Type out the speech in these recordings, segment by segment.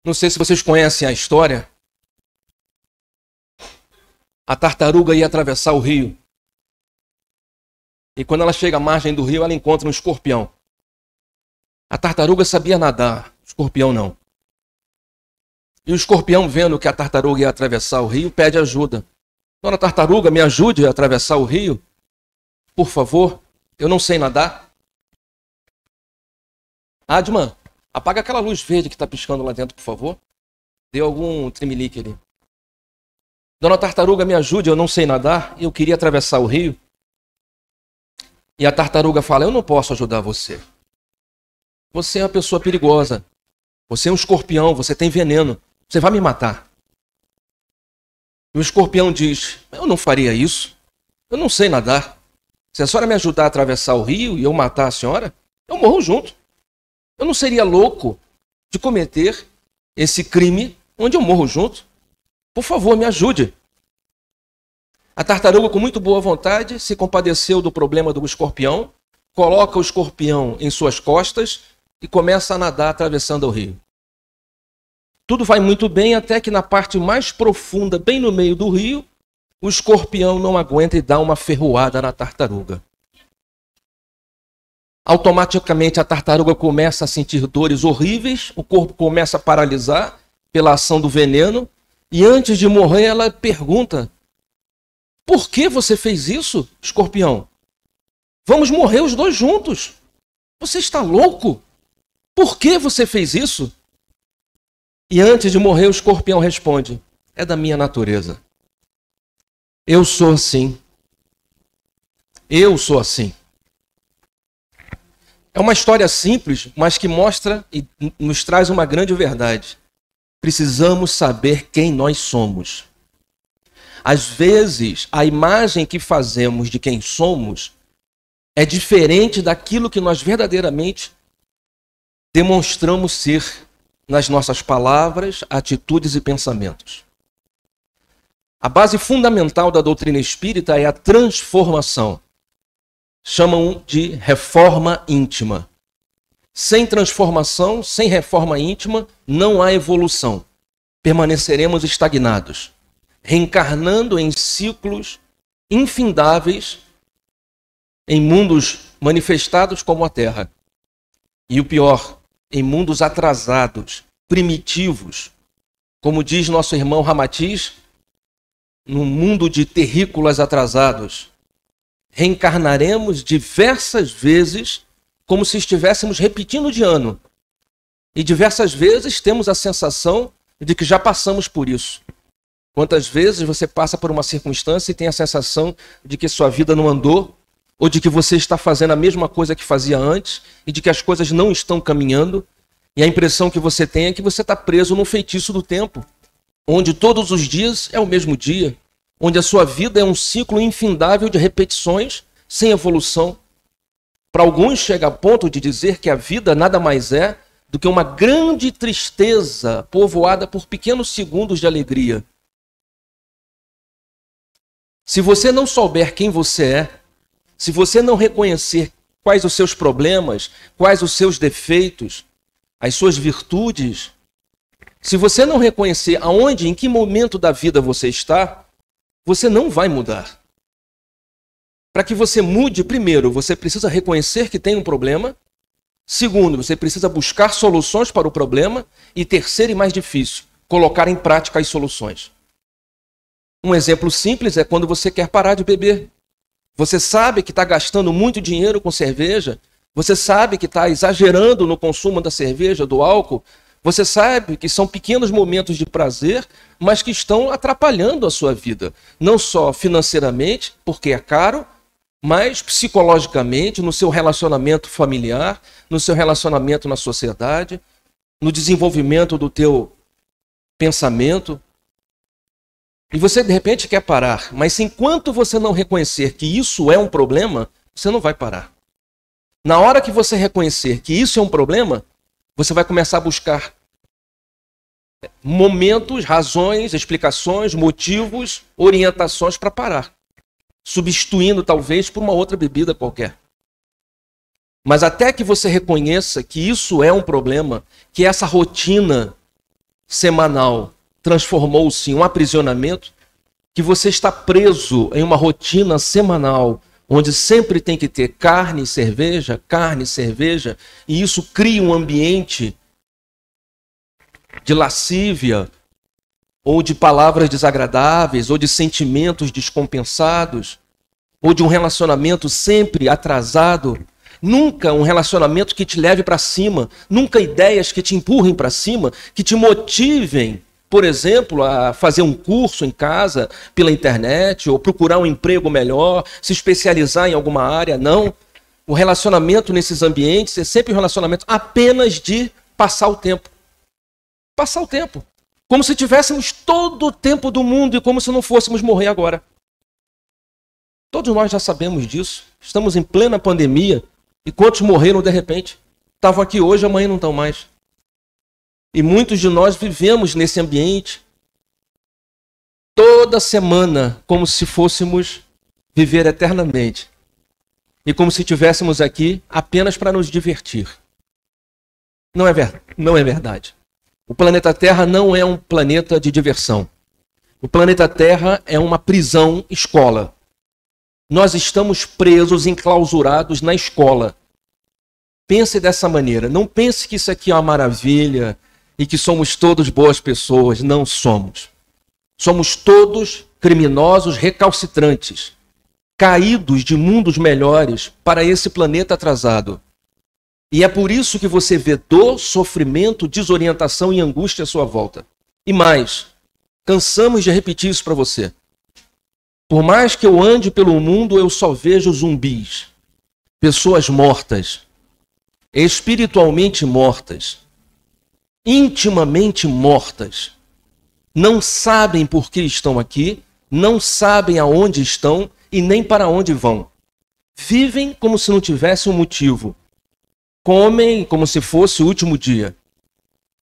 Não sei se vocês conhecem a história. A tartaruga ia atravessar o rio. E quando ela chega à margem do rio, ela encontra um escorpião. A tartaruga sabia nadar, o escorpião não. E o escorpião, vendo que a tartaruga ia atravessar o rio, pede ajuda. Dona Tartaruga, me ajude a atravessar o rio, por favor, eu não sei nadar. Adman, apaga aquela luz verde que está piscando lá dentro, por favor. Deu algum tremelique ali. Dona Tartaruga, me ajude, eu não sei nadar, eu queria atravessar o rio. E a tartaruga fala, eu não posso ajudar você. Você é uma pessoa perigosa. Você é um escorpião, você tem veneno. Você vai me matar. E o escorpião diz, eu não faria isso. Eu não sei nadar. Se a senhora me ajudar a atravessar o rio e eu matar a senhora, eu morro junto. Eu não seria louco de cometer esse crime onde eu morro junto. Por favor, me ajude. A tartaruga, com muito boa vontade, se compadeceu do problema do escorpião, coloca o escorpião em suas costas e começa a nadar atravessando o rio. Tudo vai muito bem até que na parte mais profunda, bem no meio do rio, o escorpião não aguenta e dá uma ferroada na tartaruga. Automaticamente a tartaruga começa a sentir dores horríveis, o corpo começa a paralisar pela ação do veneno, e antes de morrer ela pergunta, por que você fez isso, escorpião? Vamos morrer os dois juntos. Você está louco? Por que você fez isso? E antes de morrer, o escorpião responde, é da minha natureza. Eu sou assim. Eu sou assim. É uma história simples, mas que mostra e nos traz uma grande verdade. Precisamos saber quem nós somos. Às vezes, a imagem que fazemos de quem somos é diferente daquilo que nós verdadeiramente demonstramos ser nas nossas palavras, atitudes e pensamentos. A base fundamental da doutrina espírita é a transformação. Chamam de reforma íntima. Sem transformação, sem reforma íntima, não há evolução. Permaneceremos estagnados, reencarnando em ciclos infindáveis, em mundos manifestados como a Terra. E o pior, em mundos atrasados, primitivos, como diz nosso irmão Ramatiz, num mundo de terrícolas atrasados, reencarnaremos diversas vezes como se estivéssemos repetindo de ano. E diversas vezes temos a sensação de que já passamos por isso. Quantas vezes você passa por uma circunstância e tem a sensação de que sua vida não andou, ou de que você está fazendo a mesma coisa que fazia antes, e de que as coisas não estão caminhando, e a impressão que você tem é que você está preso num feitiço do tempo, onde todos os dias é o mesmo dia, onde a sua vida é um ciclo infindável de repetições, sem evolução. Para alguns chega a ponto de dizer que a vida nada mais é do que uma grande tristeza povoada por pequenos segundos de alegria. Se você não souber quem você é, se você não reconhecer quais os seus problemas, quais os seus defeitos, as suas virtudes, se você não reconhecer aonde, em que momento da vida você está, você não vai mudar. Para que você mude, primeiro, você precisa reconhecer que tem um problema. Segundo, você precisa buscar soluções para o problema. E terceiro e mais difícil, colocar em prática as soluções. Um exemplo simples é quando você quer parar de beber. Você sabe que está gastando muito dinheiro com cerveja, você sabe que está exagerando no consumo da cerveja, do álcool, você sabe que são pequenos momentos de prazer, mas que estão atrapalhando a sua vida. Não só financeiramente, porque é caro, mas psicologicamente, no seu relacionamento familiar, no seu relacionamento na sociedade, no desenvolvimento do teu pensamento. E você, de repente, quer parar, mas enquanto você não reconhecer que isso é um problema, você não vai parar. Na hora que você reconhecer que isso é um problema, você vai começar a buscar momentos, razões, explicações, motivos, orientações para parar. Substituindo, talvez, por uma outra bebida qualquer. Mas até que você reconheça que isso é um problema, que essa rotina semanal transformou-se em um aprisionamento, que você está preso em uma rotina semanal, onde sempre tem que ter carne e cerveja, e isso cria um ambiente de lascívia, ou de palavras desagradáveis, ou de sentimentos descompensados, ou de um relacionamento sempre atrasado. Nunca um relacionamento que te leve para cima, nunca ideias que te empurrem para cima, que te motivem, por exemplo, a fazer um curso em casa, pela internet, ou procurar um emprego melhor, se especializar em alguma área. Não. O relacionamento nesses ambientes é sempre um relacionamento apenas de passar o tempo. Passar o tempo. Como se tivéssemos todo o tempo do mundo e como se não fôssemos morrer agora. Todos nós já sabemos disso. Estamos em plena pandemia. E quantos morreram de repente? Estavam aqui hoje, amanhã não estão mais. E muitos de nós vivemos nesse ambiente toda semana, como se fôssemos viver eternamente. E como se estivéssemos aqui apenas para nos divertir. Não é verdade. O planeta Terra não é um planeta de diversão. O planeta Terra é uma prisão escola. Nós estamos presos, enclausurados na escola. Pense dessa maneira. Não pense que isso aqui é uma maravilha e que somos todos boas pessoas. Não somos. Somos todos criminosos recalcitrantes, caídos de mundos melhores para esse planeta atrasado. E é por isso que você vê dor, sofrimento, desorientação e angústia à sua volta. E mais, cansamos de repetir isso para você. Por mais que eu ande pelo mundo, eu só vejo zumbis. Pessoas mortas. Espiritualmente mortas. Intimamente mortas. Não sabem por que estão aqui, não sabem aonde estão e nem para onde vão. Vivem como se não tivesse um motivo. Comem como se fosse o último dia.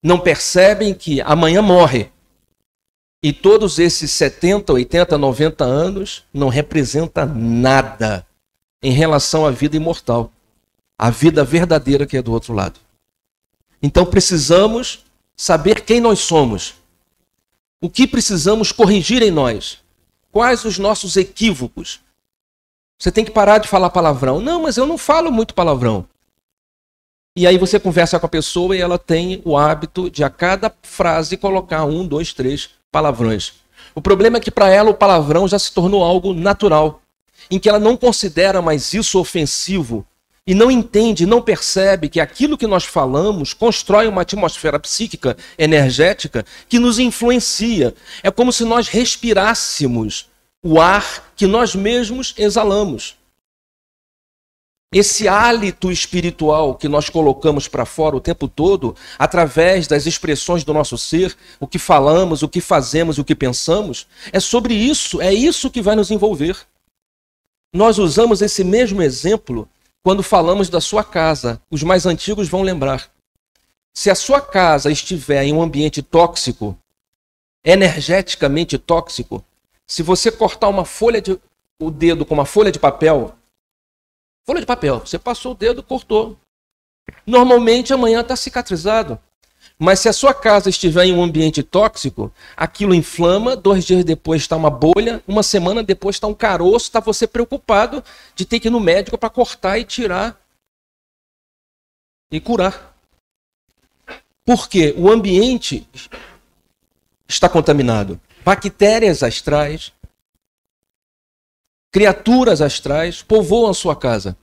Não percebem que amanhã morre. E todos esses 70, 80, 90 anos não representa nada em relação à vida imortal. A vida verdadeira que é do outro lado. Então precisamos saber quem nós somos. O que precisamos corrigir em nós. Quais os nossos equívocos. Você tem que parar de falar palavrão. Não, mas eu não falo muito palavrão. E aí você conversa com a pessoa e ela tem o hábito de a cada frase colocar 1, 2, 3 palavrões. O problema é que para ela o palavrão já se tornou algo natural, em que ela não considera mais isso ofensivo e não entende, não percebe que aquilo que nós falamos constrói uma atmosfera psíquica, energética, que nos influencia. É como se nós respirássemos o ar que nós mesmos exalamos. Esse hálito espiritual que nós colocamos para fora o tempo todo, através das expressões do nosso ser, o que falamos, o que fazemos, o que pensamos, é sobre isso, é isso que vai nos envolver. Nós usamos esse mesmo exemplo quando falamos da sua casa. Os mais antigos vão lembrar. Se a sua casa estiver em um ambiente tóxico, energeticamente tóxico, se você cortar o dedo com uma folha de papel, você passou o dedo, cortou. Normalmente amanhã está cicatrizado. Mas se a sua casa estiver em um ambiente tóxico, aquilo inflama, 2 dias depois está uma bolha, uma semana depois está um caroço, está você preocupado de ter que ir no médico para cortar e tirar e curar. Porque o ambiente está contaminado. Bactérias astrais, criaturas astrais povoam a sua casa.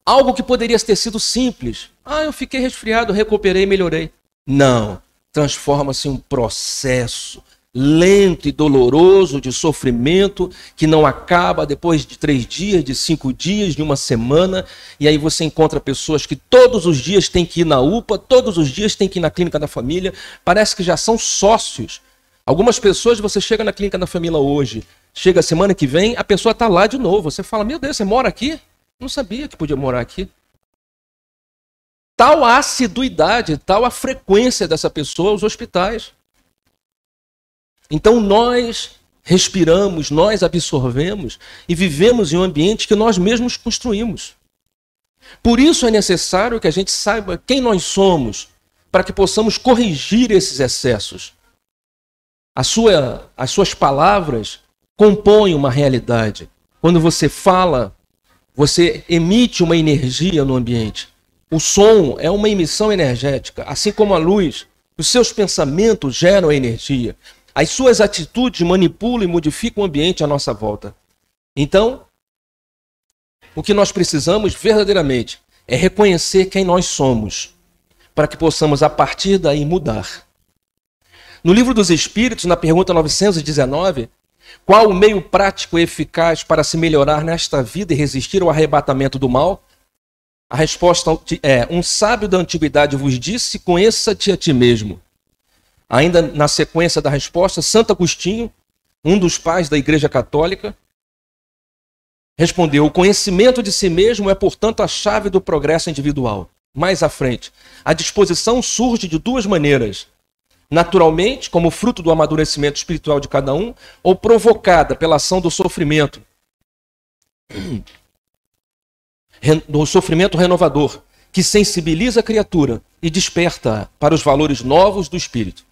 Algo que poderia ter sido simples. Eu fiquei resfriado, recuperei, melhorei. Não. Transforma-se em um processo lento e doloroso de sofrimento que não acaba depois de 3 dias, de 5 dias, de uma semana. E aí você encontra pessoas que todos os dias têm que ir na UPA, todos os dias têm que ir na clínica da família. Parece que já são sócios. Algumas pessoas, você chega na clínica da família hoje, chega a semana que vem, a pessoa está lá de novo. Você fala, meu Deus, você mora aqui? Não sabia que podia morar aqui. Tal a assiduidade, tal a frequência dessa pessoa aos hospitais. Então nós respiramos, nós absorvemos e vivemos em um ambiente que nós mesmos construímos. Por isso é necessário que a gente saiba quem nós somos, para que possamos corrigir esses excessos. As suas palavras compõem uma realidade. Quando você fala, você emite uma energia no ambiente. O som é uma emissão energética, assim como a luz. Os seus pensamentos geram energia. As suas atitudes manipulam e modificam o ambiente à nossa volta. Então, o que nós precisamos verdadeiramente é reconhecer quem nós somos, para que possamos, a partir daí, mudar. No Livro dos Espíritos, na pergunta 919, qual o meio prático e eficaz para se melhorar nesta vida e resistir ao arrebatamento do mal? A resposta é: um sábio da antiguidade vos disse, conheça-te a ti mesmo. Ainda na sequência da resposta, Santo Agostinho, um dos pais da Igreja Católica, respondeu: o conhecimento de si mesmo é, portanto, a chave do progresso individual. Mais à frente, a disposição surge de duas maneiras: naturalmente, como fruto do amadurecimento espiritual de cada um, ou provocada pela ação do sofrimento renovador, que sensibiliza a criatura e desperta para os valores novos do espírito.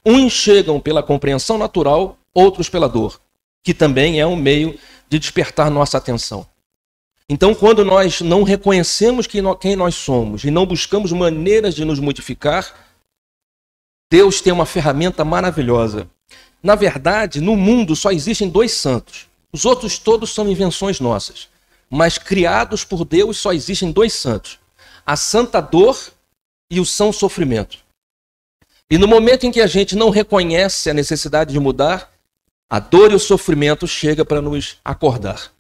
Uns chegam pela compreensão natural, outros pela dor, que também é um meio de despertar nossa atenção. Então, quando nós não reconhecemos quem nós somos e não buscamos maneiras de nos modificar, Deus tem uma ferramenta maravilhosa. Na verdade, no mundo só existem 2 santos. Os outros todos são invenções nossas. Mas criados por Deus só existem 2 santos: a santa dor e o são sofrimento. E no momento em que a gente não reconhece a necessidade de mudar, a dor e o sofrimento chegam para nos acordar.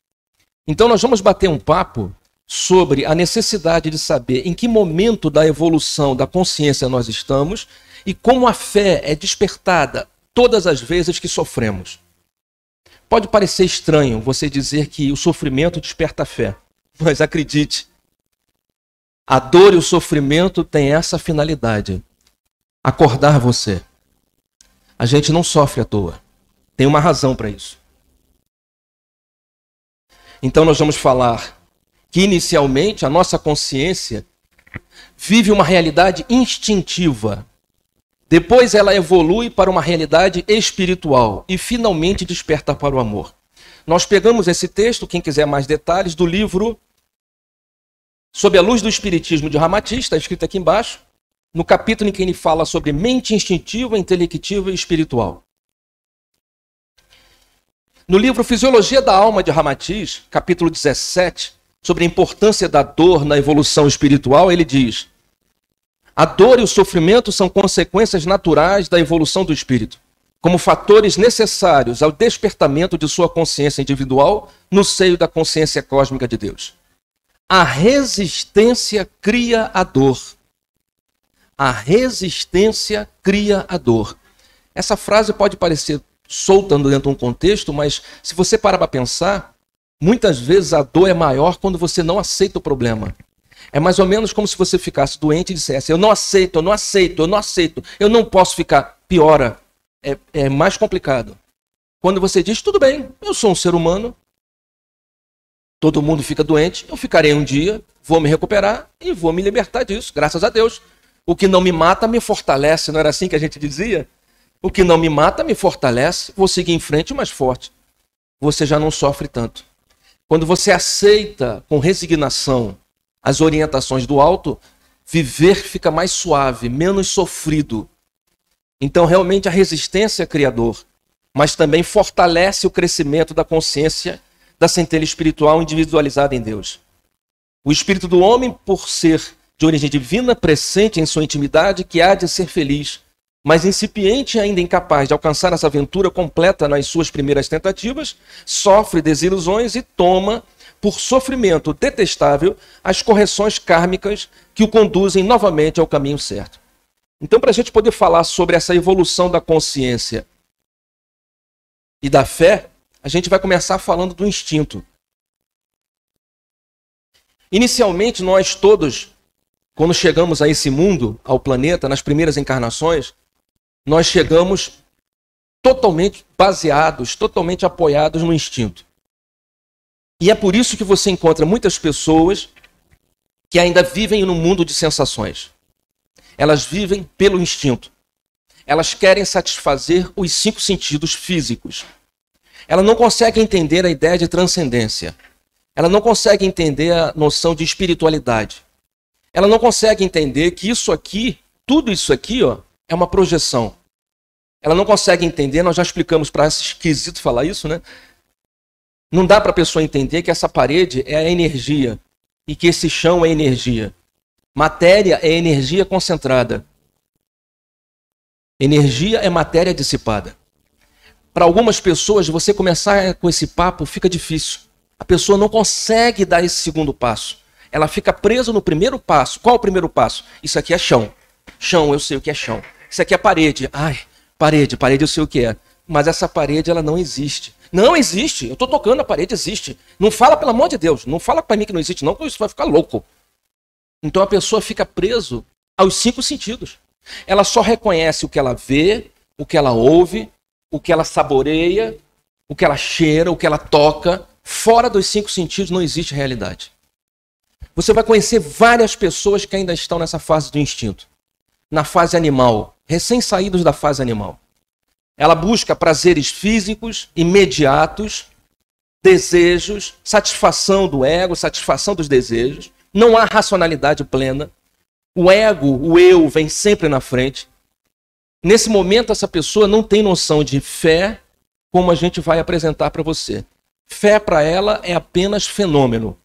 Então nós vamos bater um papo sobre a necessidade de saber em que momento da evolução da consciência nós estamos e como a fé é despertada todas as vezes que sofremos. Pode parecer estranho você dizer que o sofrimento desperta a fé, mas acredite, a dor e o sofrimento têm essa finalidade: acordar você. A gente não sofre à toa, tem uma razão para isso. Então nós vamos falar que inicialmente a nossa consciência vive uma realidade instintiva. Depois ela evolui para uma realidade espiritual e finalmente desperta para o amor. Nós pegamos esse texto, quem quiser mais detalhes, do livro Sob a Luz do Espiritismo de Ramatiz, está escrito aqui embaixo, no capítulo em que ele fala sobre mente instintiva, intelectiva e espiritual. No livro Fisiologia da Alma de Ramatiz, capítulo 17, sobre a importância da dor na evolução espiritual, ele diz: a dor e o sofrimento são consequências naturais da evolução do espírito, como fatores necessários ao despertamento de sua consciência individual no seio da consciência cósmica de Deus. A resistência cria a dor. A resistência cria a dor. Essa frase pode parecer solta dentro de um contexto, mas se você parar para pensar, muitas vezes a dor é maior quando você não aceita o problema. É mais ou menos como se você ficasse doente e dissesse: eu não aceito, eu não aceito, eu não aceito, eu não posso ficar. Piora, é mais complicado. Quando você diz: tudo bem, eu sou um ser humano, todo mundo fica doente, eu ficarei um dia, vou me recuperar e vou me libertar disso, graças a Deus. O que não me mata me fortalece, não era assim que a gente dizia? O que não me mata me fortalece, vou seguir em frente mais forte. Você já não sofre tanto. Quando você aceita com resignação as orientações do alto, viver fica mais suave, menos sofrido. Então, realmente, a resistência é criador, mas também fortalece o crescimento da consciência da centelha espiritual individualizada em Deus. O espírito do homem, por ser de origem divina, pressente em sua intimidade que há de ser feliz, mas incipiente e ainda incapaz de alcançar essa aventura completa nas suas primeiras tentativas, sofre desilusões e toma, por sofrimento detestável, as correções kármicas que o conduzem novamente ao caminho certo. Então, para a gente poder falar sobre essa evolução da consciência e da fé, a gente vai começar falando do instinto. Inicialmente, nós todos, quando chegamos a esse mundo, ao planeta, nas primeiras encarnações, nós chegamos totalmente baseados, totalmente apoiados no instinto. E é por isso que você encontra muitas pessoas que ainda vivem no mundo de sensações. Elas vivem pelo instinto. Elas querem satisfazer os 5 sentidos físicos. Ela não consegue entender a ideia de transcendência. Ela não consegue entender a noção de espiritualidade. Ela não consegue entender que isso aqui, tudo isso aqui, ó, é uma projeção. Ela não consegue entender, nós já explicamos para esse esquisito falar isso, né? Não dá para a pessoa entender que essa parede é a energia e que esse chão é energia. Matéria é energia concentrada. Energia é matéria dissipada. Para algumas pessoas, você começar com esse papo fica difícil. A pessoa não consegue dar esse segundo passo. Ela fica presa no primeiro passo. Qual o primeiro passo? Isso aqui é chão. Chão, eu sei o que é chão. Isso aqui é parede. Ai, parede eu sei o que é. Mas essa parede, ela não existe. Não existe. Eu estou tocando, a parede existe. Não fala, pelo amor de Deus. Não fala para mim que não existe, não, porque isso vai ficar louco. Então a pessoa fica preso aos 5 sentidos. Ela só reconhece o que ela vê, o que ela ouve, o que ela saboreia, o que ela cheira, o que ela toca. Fora dos 5 sentidos não existe realidade. Você vai conhecer várias pessoas que ainda estão nessa fase do instinto. Na fase animal, recém-saídos da fase animal. Ela busca prazeres físicos, imediatos, desejos, satisfação do ego, satisfação dos desejos. Não há racionalidade plena. O ego, o eu, vem sempre na frente. Nesse momento, essa pessoa não tem noção de fé, como a gente vai apresentar para você. Fé para ela é apenas fenômeno.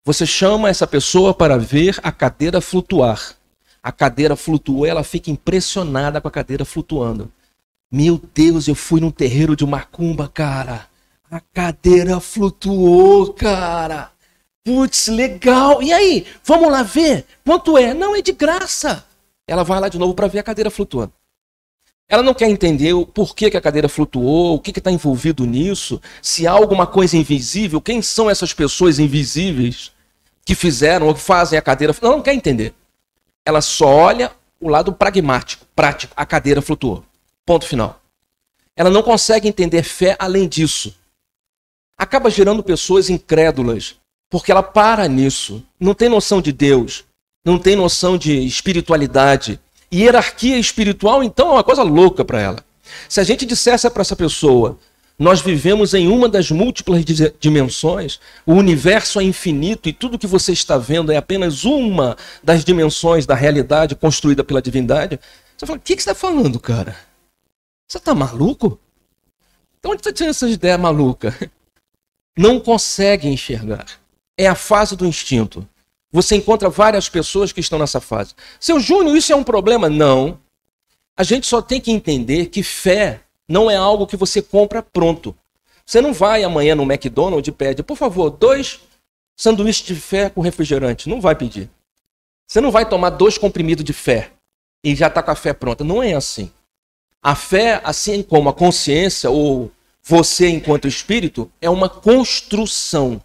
Você chama essa pessoa para ver a cadeira flutuar. A cadeira flutuou, ela fica impressionada com a cadeira flutuando. Meu Deus, eu fui num terreiro de macumba, cara. A cadeira flutuou, cara. Putz, legal. E aí, vamos lá ver? Quanto é? Não, é de graça. Ela vai lá de novo para ver a cadeira flutuando. Ela não quer entender o porquê que a cadeira flutuou, o que está envolvido nisso, se há alguma coisa invisível, quem são essas pessoas invisíveis que fizeram ou que fazem a cadeira flutuar. Ela não quer entender. Ela só olha o lado pragmático, prático. A cadeira flutuou. Ponto final. Ela não consegue entender fé além disso. Acaba gerando pessoas incrédulas, porque ela para nisso. Não tem noção de Deus, não tem noção de espiritualidade. E hierarquia espiritual, então, é uma coisa louca para ela. Se a gente dissesse para essa pessoa, nós vivemos em uma das múltiplas dimensões, o universo é infinito e tudo que você está vendo é apenas uma das dimensões da realidade construída pela divindade, você fala, o que você está falando, cara? Você está maluco? Então onde você tinha essas ideias malucas? Não consegue enxergar. É a fase do instinto. Você encontra várias pessoas que estão nessa fase. Seu Júnior, isso é um problema? Não. A gente só tem que entender que fé não é algo que você compra pronto. Você não vai amanhã no McDonald's e pede, por favor, 2 sanduíches de fé com refrigerante. Não vai pedir. Você não vai tomar 2 comprimidos de fé e já está com a fé pronta. Não é assim. A fé, assim como a consciência ou você enquanto espírito, é uma construção.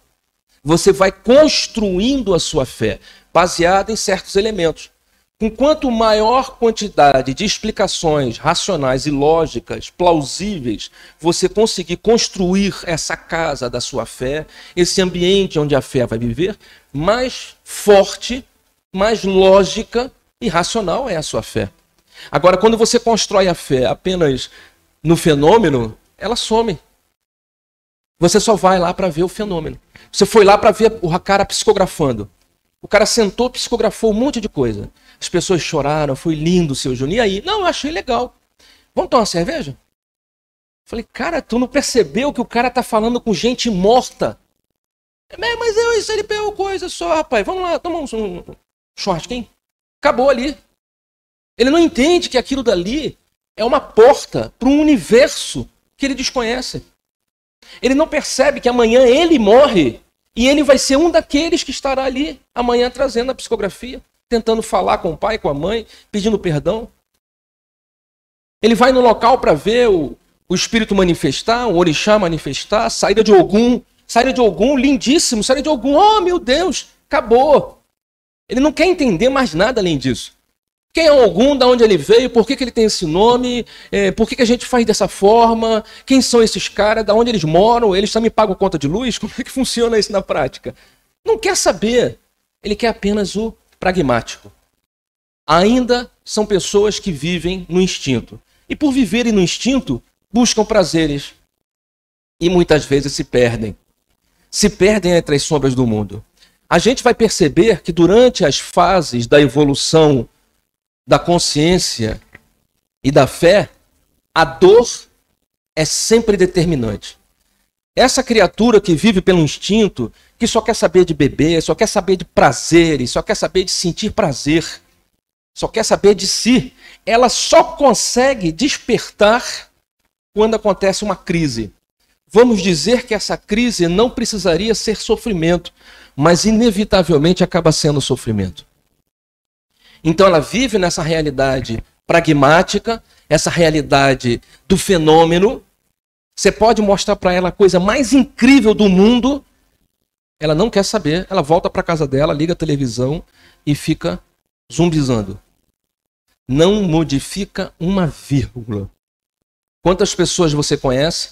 Você vai construindo a sua fé, baseada em certos elementos. Com quanto maior quantidade de explicações racionais e lógicas, plausíveis, você conseguir construir essa casa da sua fé, esse ambiente onde a fé vai viver, mais forte, mais lógica e racional é a sua fé. Agora, quando você constrói a fé apenas no fenômeno, ela some. Você só vai lá para ver o fenômeno. Você foi lá para ver o cara psicografando. O cara sentou, psicografou um monte de coisa. As pessoas choraram, foi lindo, seu Júnior. E aí? Não, eu achei legal. Vamos tomar uma cerveja? Falei, cara, tu não percebeu que o cara tá falando com gente morta? Mas isso ele pegou coisa só, rapaz. Vamos lá, tomar um shortkin. Acabou ali. Ele não entende que aquilo dali é uma porta para um universo que ele desconhece. Ele não percebe que amanhã ele morre e ele vai ser um daqueles que estará ali amanhã trazendo a psicografia, tentando falar com o pai, com a mãe, pedindo perdão. Ele vai no local para ver o espírito manifestar, o orixá manifestar, saída de Ogum, lindíssimo, saída de Ogum, oh meu Deus, acabou. Ele não quer entender mais nada além disso. Quem é Ogum, de onde ele veio, por que ele tem esse nome, por que a gente faz dessa forma, quem são esses caras, de onde eles moram, eles também pagam conta de luz, como é que funciona isso na prática? Não quer saber. Ele quer apenas o pragmático. Ainda são pessoas que vivem no instinto. E por viverem no instinto, buscam prazeres. E muitas vezes se perdem. Se perdem entre as sombras do mundo. A gente vai perceber que durante as fases da evolução da consciência e da fé, a dor é sempre determinante. Essa criatura que vive pelo instinto, que só quer saber de beber, só quer saber de prazeres, só quer saber de sentir prazer, só quer saber de si, ela só consegue despertar quando acontece uma crise. Vamos dizer que essa crise não precisaria ser sofrimento, mas inevitavelmente acaba sendo sofrimento. Então ela vive nessa realidade pragmática, essa realidade do fenômeno. Você pode mostrar para ela a coisa mais incrível do mundo, ela não quer saber, ela volta para casa dela, liga a televisão e fica zumbizando. Não modifica uma vírgula. Quantas pessoas você conhece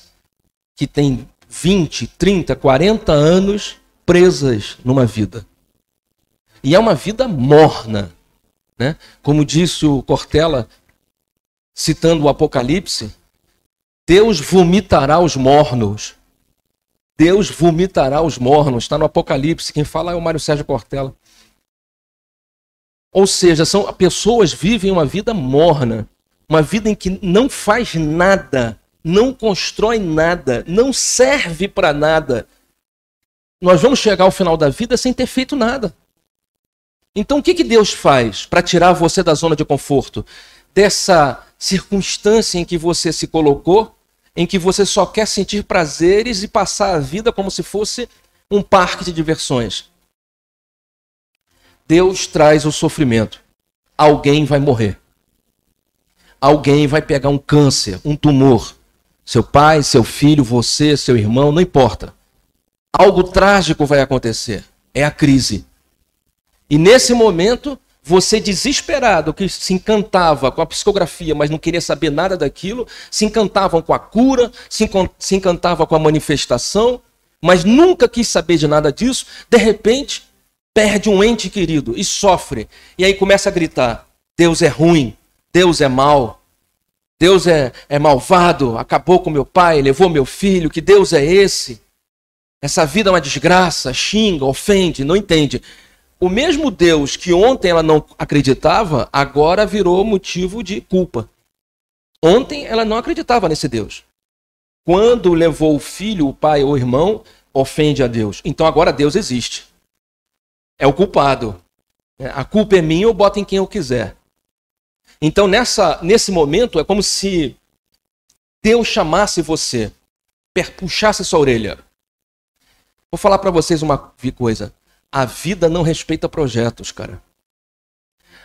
que têm 20, 30, 40 anos presas numa vida? E é uma vida morna, né? Como disse o Cortella, citando o Apocalipse, Deus vomitará os mornos. Deus vomitará os mornos. Está no Apocalipse. Quem fala é o Mário Sérgio Cortella. Ou seja, pessoas vivem uma vida morna. Uma vida em que não faz nada, não constrói nada, não serve para nada. Nós vamos chegar ao final da vida sem ter feito nada. Então o que Deus faz para tirar você da zona de conforto? Dessa circunstância em que você se colocou, em que você só quer sentir prazeres e passar a vida como se fosse um parque de diversões. Deus traz o sofrimento. Alguém vai morrer. Alguém vai pegar um câncer, um tumor. Seu pai, seu filho, você, seu irmão, não importa. Algo trágico vai acontecer. É a crise. E nesse momento, você desesperado, que se encantava com a psicografia, mas não queria saber nada daquilo, se encantavam com a cura, se encantava com a manifestação, mas nunca quis saber de nada disso, de repente, perde um ente querido e sofre. E aí começa a gritar, Deus é ruim, Deus é mau, Deus é malvado, acabou com meu pai, levou meu filho, que Deus é esse? Essa vida é uma desgraça, xinga, ofende, não entende. O mesmo Deus que ontem ela não acreditava, agora virou motivo de culpa. Ontem ela não acreditava nesse Deus. Quando levou o filho, o pai ou o irmão, ofende a Deus. Então agora Deus existe. É o culpado. A culpa é minha, eu boto em quem eu quiser. Então nesse momento é como se Deus chamasse você, puxasse sua orelha. Vou falar para vocês uma coisa. A vida não respeita projetos, cara.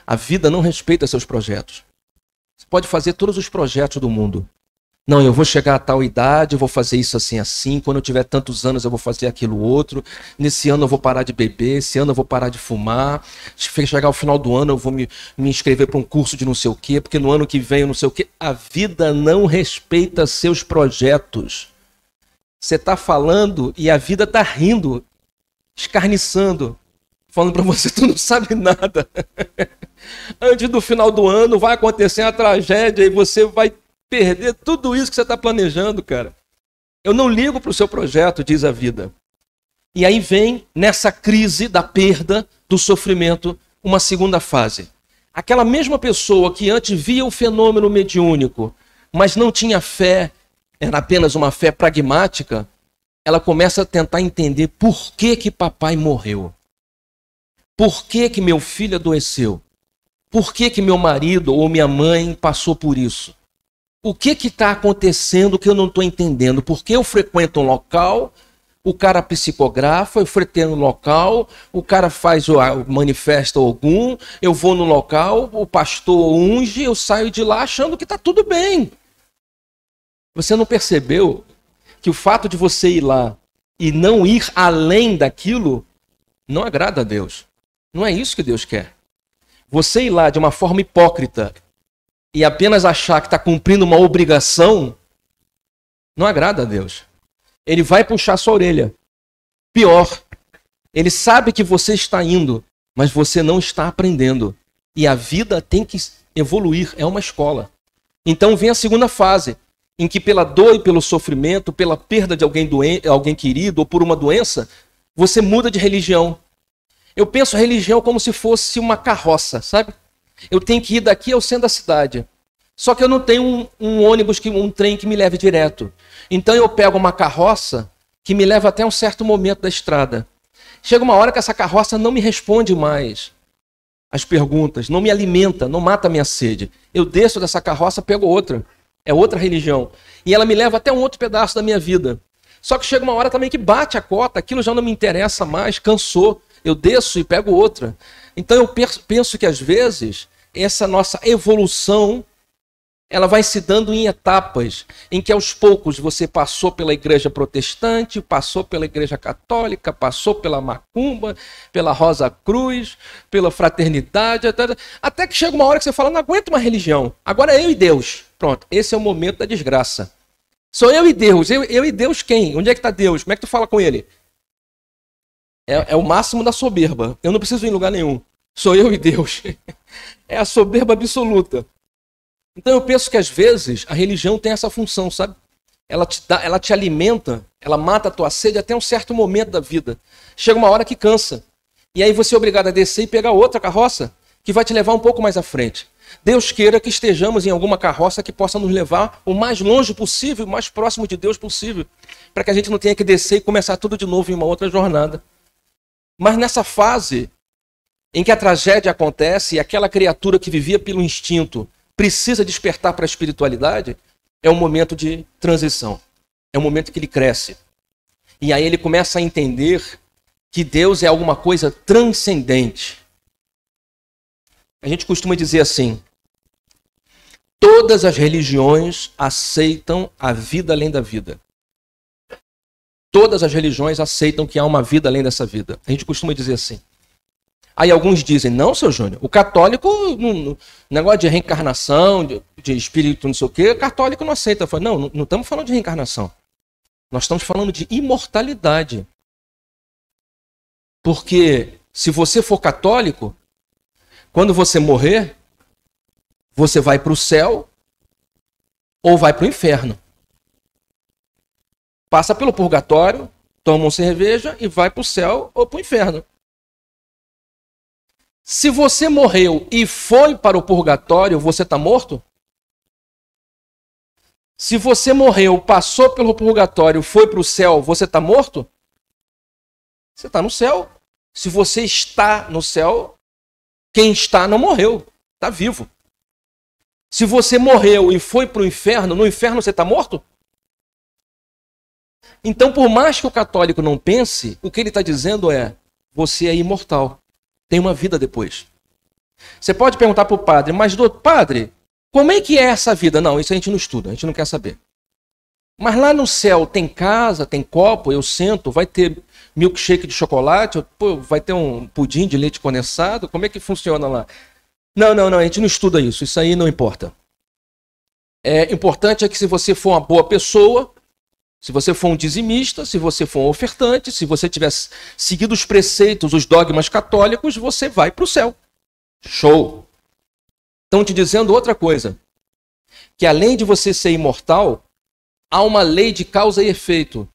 A vida não respeita seus projetos. Você pode fazer todos os projetos do mundo. Não, eu vou chegar a tal idade, eu vou fazer isso assim, assim. Quando eu tiver tantos anos, eu vou fazer aquilo outro. Nesse ano eu vou parar de beber. Esse ano eu vou parar de fumar. Chegar ao final do ano, eu vou me inscrever para um curso de não sei o quê, porque no ano que vem eu não sei o quê. A vida não respeita seus projetos. Você está falando e a vida está rindo, escarniçando, falando para você, tu não sabe nada. Antes do final do ano vai acontecer a tragédia e você vai perder tudo isso que você está planejando, cara. Eu não ligo para o seu projeto, diz a vida. E aí vem, nessa crise da perda, do sofrimento, uma segunda fase. Aquela mesma pessoa que antes via o fenômeno mediúnico, mas não tinha fé, era apenas uma fé pragmática, ela começa a tentar entender por que papai morreu. Por que meu filho adoeceu? Por que meu marido ou minha mãe passou por isso? O que está acontecendo que eu não estou entendendo? Porque eu frequento um local, o cara psicografa, eu frequento um local, o cara faz o manifesta algum, eu vou no local, o pastor unge, eu saio de lá achando que está tudo bem. Você não percebeu que o fato de você ir lá e não ir além daquilo não agrada a Deus? Não é isso que Deus quer. Você ir lá de uma forma hipócrita e apenas achar que está cumprindo uma obrigação não agrada a Deus. Ele vai puxar sua orelha. Pior, ele sabe que você está indo mas você não está aprendendo. E a vida tem que evoluir, é uma escola. Então vem a segunda fase, em que pela dor e pelo sofrimento, pela perda de alguém querido ou por uma doença, você muda de religião. Eu penso a religião como se fosse uma carroça, sabe? Eu tenho que ir daqui ao centro da cidade. Só que eu não tenho um ônibus, um trem que me leve direto. Então eu pego uma carroça que me leva até um certo momento da estrada. Chega uma hora que essa carroça não me responde mais as perguntas, não me alimenta, não mata a minha sede. Eu desço dessa carroça, pego outra. É outra religião. E ela me leva até um outro pedaço da minha vida. Só que chega uma hora também que bate a cota, aquilo já não me interessa mais, cansou. Eu desço e pego outra. Então eu penso que às vezes essa nossa evolução ela vai se dando em etapas, em que aos poucos você passou pela igreja protestante, passou pela igreja católica, passou pela macumba, pela Rosa Cruz, pela fraternidade, até que chega uma hora que você fala, não aguento uma religião, agora é eu e Deus. Pronto, esse é o momento da desgraça. Sou eu e Deus. Eu e Deus quem? Onde é que está Deus? Como é que tu fala com ele? É o máximo da soberba. Eu não preciso ir em lugar nenhum. Sou eu e Deus. É a soberba absoluta. Então eu penso que às vezes a religião tem essa função, sabe? Ela te alimenta, ela mata a tua sede até um certo momento da vida. Chega uma hora que cansa. E aí você é obrigado a descer e pegar outra carroça que vai te levar um pouco mais à frente. Deus queira que estejamos em alguma carroça que possa nos levar o mais longe possível, o mais próximo de Deus possível, para que a gente não tenha que descer e começar tudo de novo em uma outra jornada. Mas nessa fase em que a tragédia acontece e aquela criatura que vivia pelo instinto precisa despertar para a espiritualidade, é um momento de transição. É um momento que ele cresce. E aí ele começa a entender que Deus é alguma coisa transcendente. A gente costuma dizer assim, todas as religiões aceitam a vida além da vida. Todas as religiões aceitam que há uma vida além dessa vida. A gente costuma dizer assim. Aí alguns dizem, não, seu Júnior, o católico, negócio de reencarnação, de espírito, não sei o quê, o católico não aceita. Eu falo, não estamos falando de reencarnação. Nós estamos falando de imortalidade. Porque se você for católico, quando você morrer, você vai para o céu ou vai para o inferno. Passa pelo purgatório, toma uma cerveja e vai para o céu ou para o inferno. Se você morreu e foi para o purgatório, você está morto? Se você morreu, passou pelo purgatório, foi para o céu, você está morto? Você está no céu. Se você está no céu, quem está não morreu, está vivo. Se você morreu e foi para o inferno, no inferno você está morto? Então, por mais que o católico não pense, o que ele está dizendo é, você é imortal. Tem uma vida depois. Você pode perguntar para o padre, mas padre, como é que é essa vida? Não, isso a gente não estuda, a gente não quer saber. Mas lá no céu tem casa, tem copo, eu sento, vai ter milkshake de chocolate, vai ter um pudim de leite condensado, como é que funciona lá? Não, a gente não estuda isso, isso aí não importa. É importante é que se você for uma boa pessoa, se você for um dizimista, se você for um ofertante, se você tiver seguido os preceitos, os dogmas católicos, você vai para o céu. Show! Estão te dizendo outra coisa. Que além de você ser imortal, há uma lei de causa e efeito. O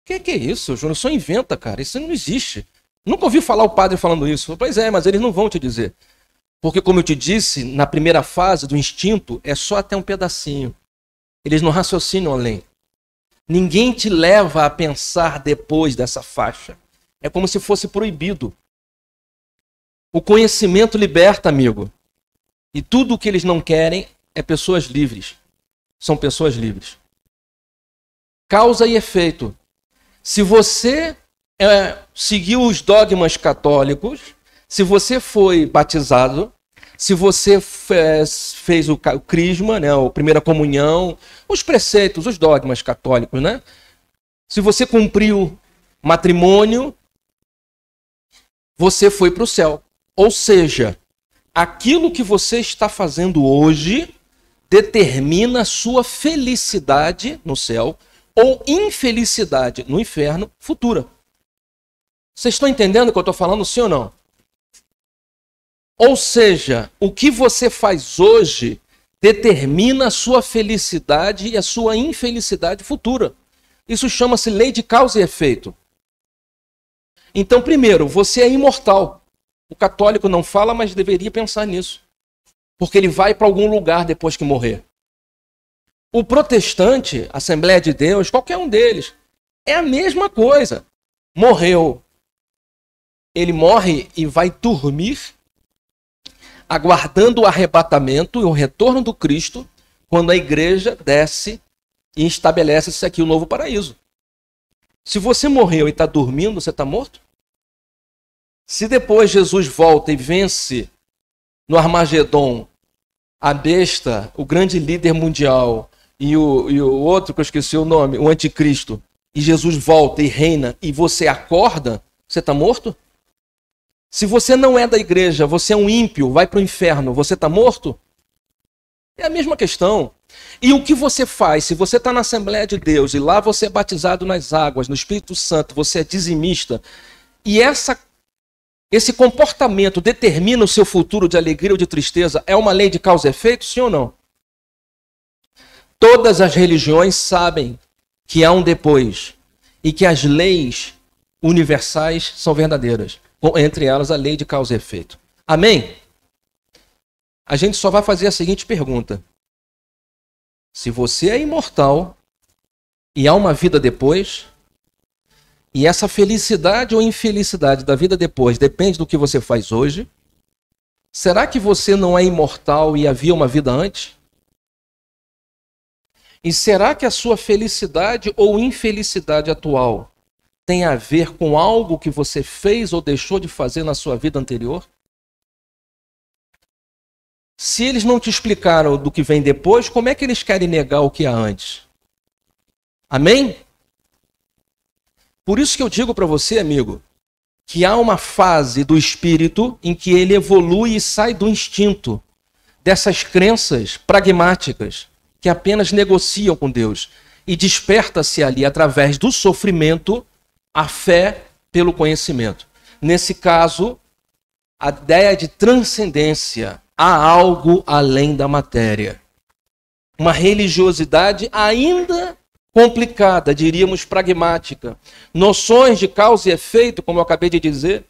que é isso, Júnior? Só inventa, cara. Isso não existe. Nunca ouvi falar o padre falando isso. Pois é, mas eles não vão te dizer. Porque, como eu te disse, na primeira fase do instinto, é só até um pedacinho. Eles não raciocinam além. Ninguém te leva a pensar depois dessa faixa. É como se fosse proibido. O conhecimento liberta, amigo. E tudo o que eles não querem é pessoas livres. São pessoas livres. Causa e efeito. Se você seguiu os dogmas católicos, se você foi batizado, se você fez o crisma, né, a primeira comunhão, os preceitos, os dogmas católicos, né? Se você cumpriu matrimônio, você foi para o céu. Ou seja, aquilo que você está fazendo hoje determina sua felicidade no céu ou infelicidade no inferno futura. Vocês estão entendendo o que eu estou falando, sim ou não? Ou seja, o que você faz hoje determina a sua felicidade e a sua infelicidade futura. Isso chama-se lei de causa e efeito. Então, primeiro, você é imortal. O católico não fala, mas deveria pensar nisso. Porque ele vai para algum lugar depois que morrer. O protestante, Assembleia de Deus, qualquer um deles, é a mesma coisa. Morreu. Ele morre e vai dormir, aguardando o arrebatamento e o retorno do Cristo, quando a igreja desce e estabelece-se aqui o novo paraíso. Se você morreu e está dormindo, você está morto? Se depois Jesus volta e vence no Armagedon a besta, o grande líder mundial, e o outro que eu esqueci o nome, o anticristo, e Jesus volta e reina, e você acorda, você está morto? Se você não é da igreja, você é um ímpio, vai para o inferno, você está morto? É a mesma questão. E o que você faz? Se você está na Assembleia de Deus e lá você é batizado nas águas, no Espírito Santo, você é dizimista, e esse comportamento determina o seu futuro de alegria ou de tristeza, é uma lei de causa e efeito, sim ou não? Todas as religiões sabem que há um depois e que as leis universais são verdadeiras. Entre elas, a lei de causa e efeito. Amém? A gente só vai fazer a seguinte pergunta. Se você é imortal e há uma vida depois, e essa felicidade ou infelicidade da vida depois depende do que você faz hoje, será que você não é imortal e havia uma vida antes? E será que a sua felicidade ou infelicidade atual tem a ver com algo que você fez ou deixou de fazer na sua vida anterior? Se eles não te explicaram do que vem depois, como é que eles querem negar o que há antes? Amém? Por isso que eu digo para você, amigo, que há uma fase do espírito em que ele evolui e sai do instinto, dessas crenças pragmáticas, que apenas negociam com Deus, e desperta-se ali, através do sofrimento, a fé pelo conhecimento. Nesse caso, a ideia de transcendência, há algo além da matéria. Uma religiosidade ainda complicada, diríamos pragmática. Noções de causa e efeito, como eu acabei de dizer.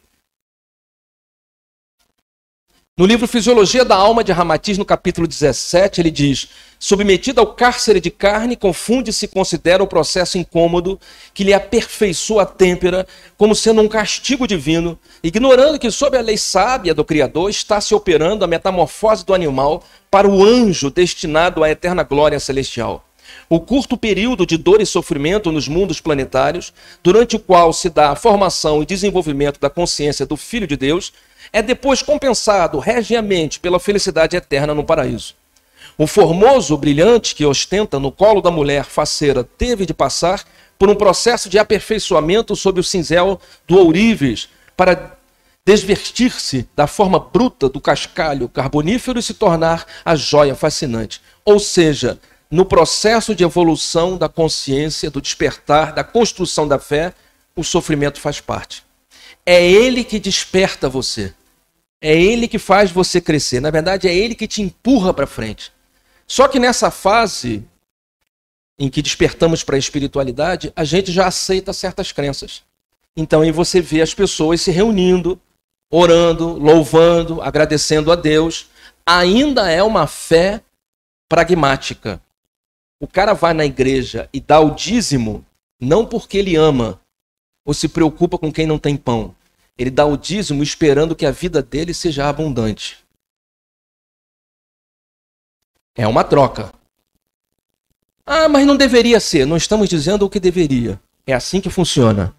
No livro Fisiologia da Alma de Ramatiz, no capítulo 17, ele diz: submetido ao cárcere de carne, confunde-se e considera o processo incômodo que lhe aperfeiçoa a têmpera como sendo um castigo divino, ignorando que sob a lei sábia do Criador está se operando a metamorfose do animal para o anjo destinado à eterna glória celestial. O curto período de dor e sofrimento nos mundos planetários, durante o qual se dá a formação e desenvolvimento da consciência do Filho de Deus, é depois compensado regiamente pela felicidade eterna no paraíso. O formoso brilhante que ostenta no colo da mulher faceira teve de passar por um processo de aperfeiçoamento sob o cinzel do ourives para desvestir-se da forma bruta do cascalho carbonífero e se tornar a joia fascinante. Ou seja, no processo de evolução da consciência, do despertar, da construção da fé, o sofrimento faz parte. É ele que desperta você. É ele que faz você crescer. Na verdade, é ele que te empurra para frente. Só que nessa fase em que despertamos para a espiritualidade, a gente já aceita certas crenças. Então aí você vê as pessoas se reunindo, orando, louvando, agradecendo a Deus. Ainda é uma fé pragmática. O cara vai na igreja e dá o dízimo não porque ele ama ou se preocupa com quem não tem pão. Ele dá o dízimo esperando que a vida dele seja abundante. É uma troca. Ah, mas não deveria ser. Não estamos dizendo o que deveria. É assim que funciona.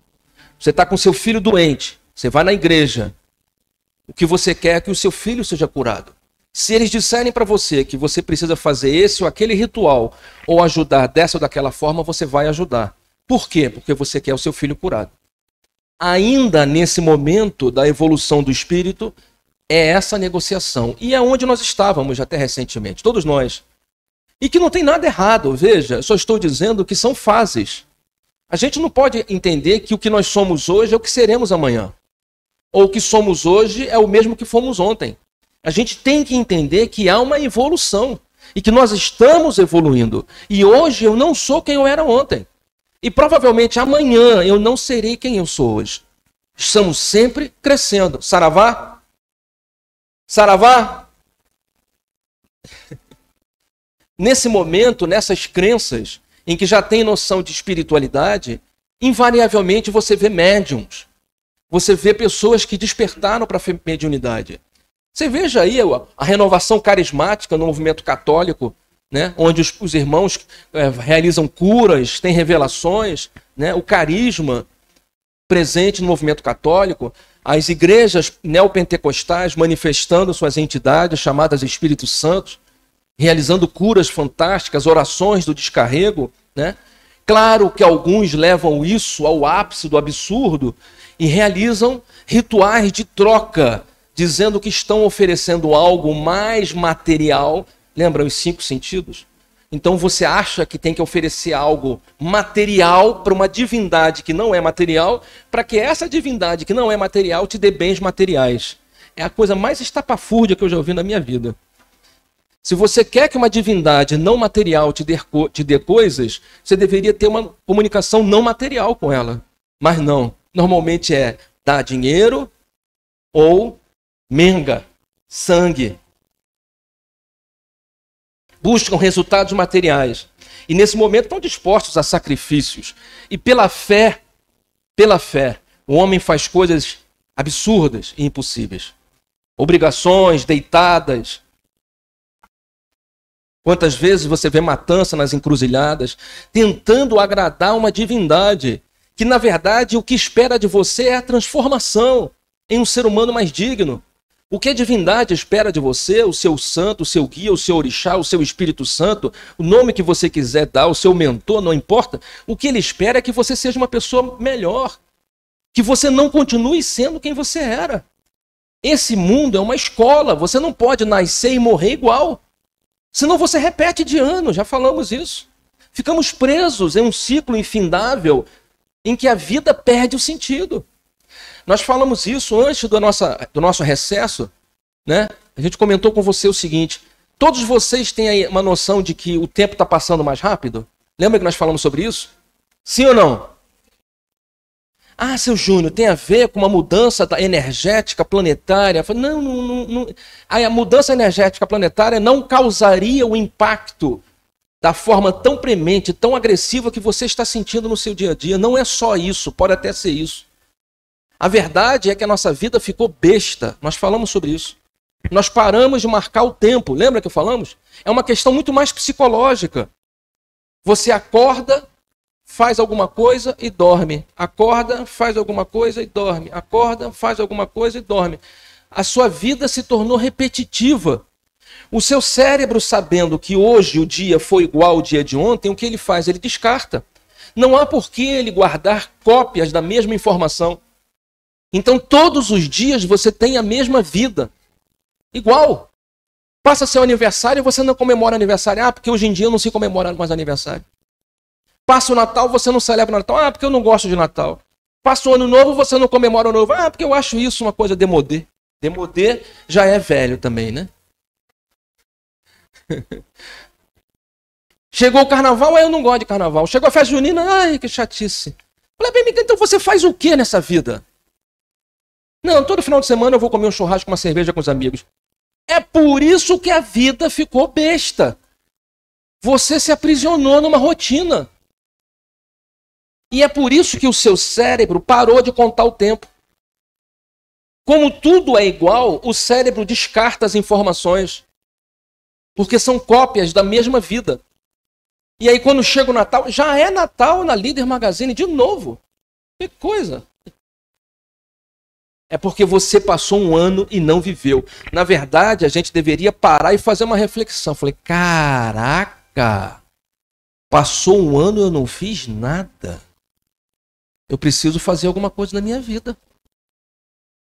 Você está com seu filho doente. Você vai na igreja. O que você quer é que o seu filho seja curado. Se eles disserem para você que você precisa fazer esse ou aquele ritual ou ajudar dessa ou daquela forma, você vai ajudar. Por quê? Porque você quer o seu filho curado. Ainda nesse momento da evolução do espírito, é essa negociação. E é onde nós estávamos até recentemente, todos nós. E que não tem nada errado, veja, só estou dizendo que são fases. A gente não pode entender que o que nós somos hoje é o que seremos amanhã. Ou o que somos hoje é o mesmo que fomos ontem. A gente tem que entender que há uma evolução e que nós estamos evoluindo. E hoje eu não sou quem eu era ontem. E provavelmente amanhã eu não serei quem eu sou hoje. Estamos sempre crescendo. Saravá? Saravá? Nesse momento, nessas crenças, em que já tem noção de espiritualidade, invariavelmente você vê médiums. Você vê pessoas que despertaram para a mediunidade. Você veja aí a renovação carismática no movimento católico, né? Onde os irmãos realizam curas, têm revelações, né? O carisma presente no movimento católico, as igrejas neopentecostais manifestando suas entidades chamadas Espíritos Santos, realizando curas fantásticas, orações do descarrego, né? Claro que alguns levam isso ao ápice do absurdo e realizam rituais de troca, dizendo que estão oferecendo algo mais material. Lembra os 5 sentidos? Então você acha que tem que oferecer algo material para uma divindade que não é material, para que essa divindade que não é material te dê bens materiais. É a coisa mais estapafúrdia que eu já ouvi na minha vida. Se você quer que uma divindade não material te dê coisas, você deveria ter uma comunicação não material com ela. Mas não. Normalmente é dar dinheiro ou menga, sangue. Buscam resultados materiais. E nesse momento estão dispostos a sacrifícios. E pela fé, o homem faz coisas absurdas e impossíveis. Obrigações deitadas. Quantas vezes você vê matança nas encruzilhadas, tentando agradar uma divindade, que na verdade o que espera de você é a transformação em um ser humano mais digno. O que a divindade espera de você, o seu santo, o seu guia, o seu orixá, o seu Espírito Santo, o nome que você quiser dar, o seu mentor, não importa. O que ele espera é que você seja uma pessoa melhor, que você não continue sendo quem você era. Esse mundo é uma escola, você não pode nascer e morrer igual. Senão você repete de ano, já falamos isso. Ficamos presos em um ciclo infindável em que a vida perde o sentido. Nós falamos isso antes do nosso recesso, né? A gente comentou com você o seguinte: todos vocês têm aí uma noção de que o tempo está passando mais rápido? Lembra que nós falamos sobre isso? Sim ou não? Ah, seu Júnior, tem a ver com uma mudança energética planetária? Não. A mudança energética planetária não causaria o impacto da forma tão premente, tão agressiva que você está sentindo no seu dia a dia. Não é só isso, pode até ser isso. A verdade é que a nossa vida ficou besta. Nós falamos sobre isso. Nós paramos de marcar o tempo. Lembra que falamos? É uma questão muito mais psicológica. Você acorda, faz alguma coisa e dorme. Acorda, faz alguma coisa e dorme. Acorda, faz alguma coisa e dorme. A sua vida se tornou repetitiva. O seu cérebro, sabendo que hoje o dia foi igual ao dia de ontem, o que ele faz? Ele descarta. Não há por que ele guardar cópias da mesma informação. Então, todos os dias você tem a mesma vida. Igual. Passa seu aniversário e você não comemora aniversário. Ah, porque hoje em dia não se comemora mais aniversário. Passa o Natal, você não celebra o Natal. Ah, porque eu não gosto de Natal. Passa o Ano Novo, você não comemora o Ano Novo. Ah, porque eu acho isso uma coisa demodê. Demodê já é velho também, né? Chegou o Carnaval, aí eu não gosto de Carnaval. Chegou a festa junina, ai, que chatice. Falei, bem, então você faz o que nessa vida? Não, todo final de semana eu vou comer um churrasco, uma cerveja com os amigos. É por isso que a vida ficou besta. Você se aprisionou numa rotina. E é por isso que o seu cérebro parou de contar o tempo. Como tudo é igual, o cérebro descarta as informações. Porque são cópias da mesma vida. E aí quando chega o Natal, já é Natal na Líder Magazine de novo. Que coisa. É porque você passou um ano e não viveu. Na verdade, a gente deveria parar e fazer uma reflexão. Falei, caraca, passou um ano e eu não fiz nada. Eu preciso fazer alguma coisa na minha vida.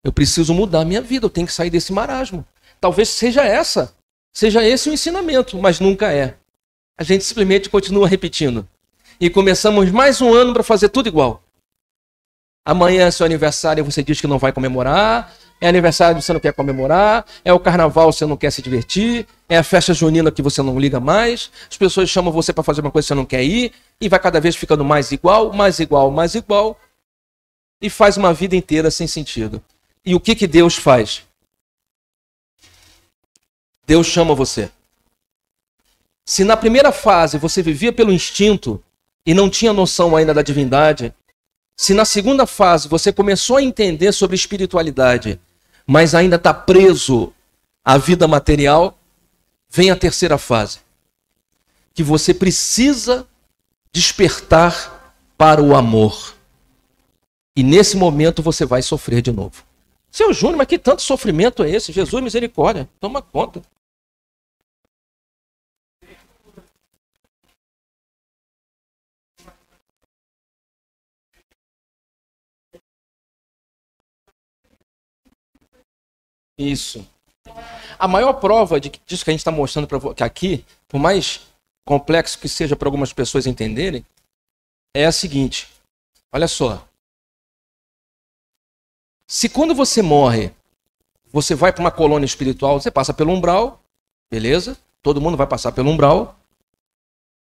Eu preciso mudar a minha vida, eu tenho que sair desse marasmo. Talvez seja esse o ensinamento, mas nunca é. A gente simplesmente continua repetindo. E começamos mais um ano para fazer tudo igual. Amanhã é seu aniversário e você diz que não vai comemorar, É aniversário que você não quer comemorar, é o carnaval que você não quer se divertir, é a festa junina que você não liga mais, as pessoas chamam você para fazer uma coisa que você não quer ir, e vai cada vez ficando mais igual, mais igual, mais igual, e faz uma vida inteira sem sentido. E o que Deus faz? Deus chama você. Se na primeira fase você vivia pelo instinto e não tinha noção ainda da divindade, se na segunda fase você começou a entender sobre espiritualidade, mas ainda está preso à vida material, vem a terceira fase, que você precisa despertar para o amor. E nesse momento você vai sofrer de novo. Seu Júnior, mas que tanto sofrimento é esse? Jesus, misericórdia, toma conta. Isso. A maior prova disso que a gente está mostrando para aqui, por mais complexo que seja para algumas pessoas entenderem, é a seguinte. Olha só. Se quando você morre, você vai para uma colônia espiritual, você passa pelo umbral, beleza? Todo mundo vai passar pelo umbral.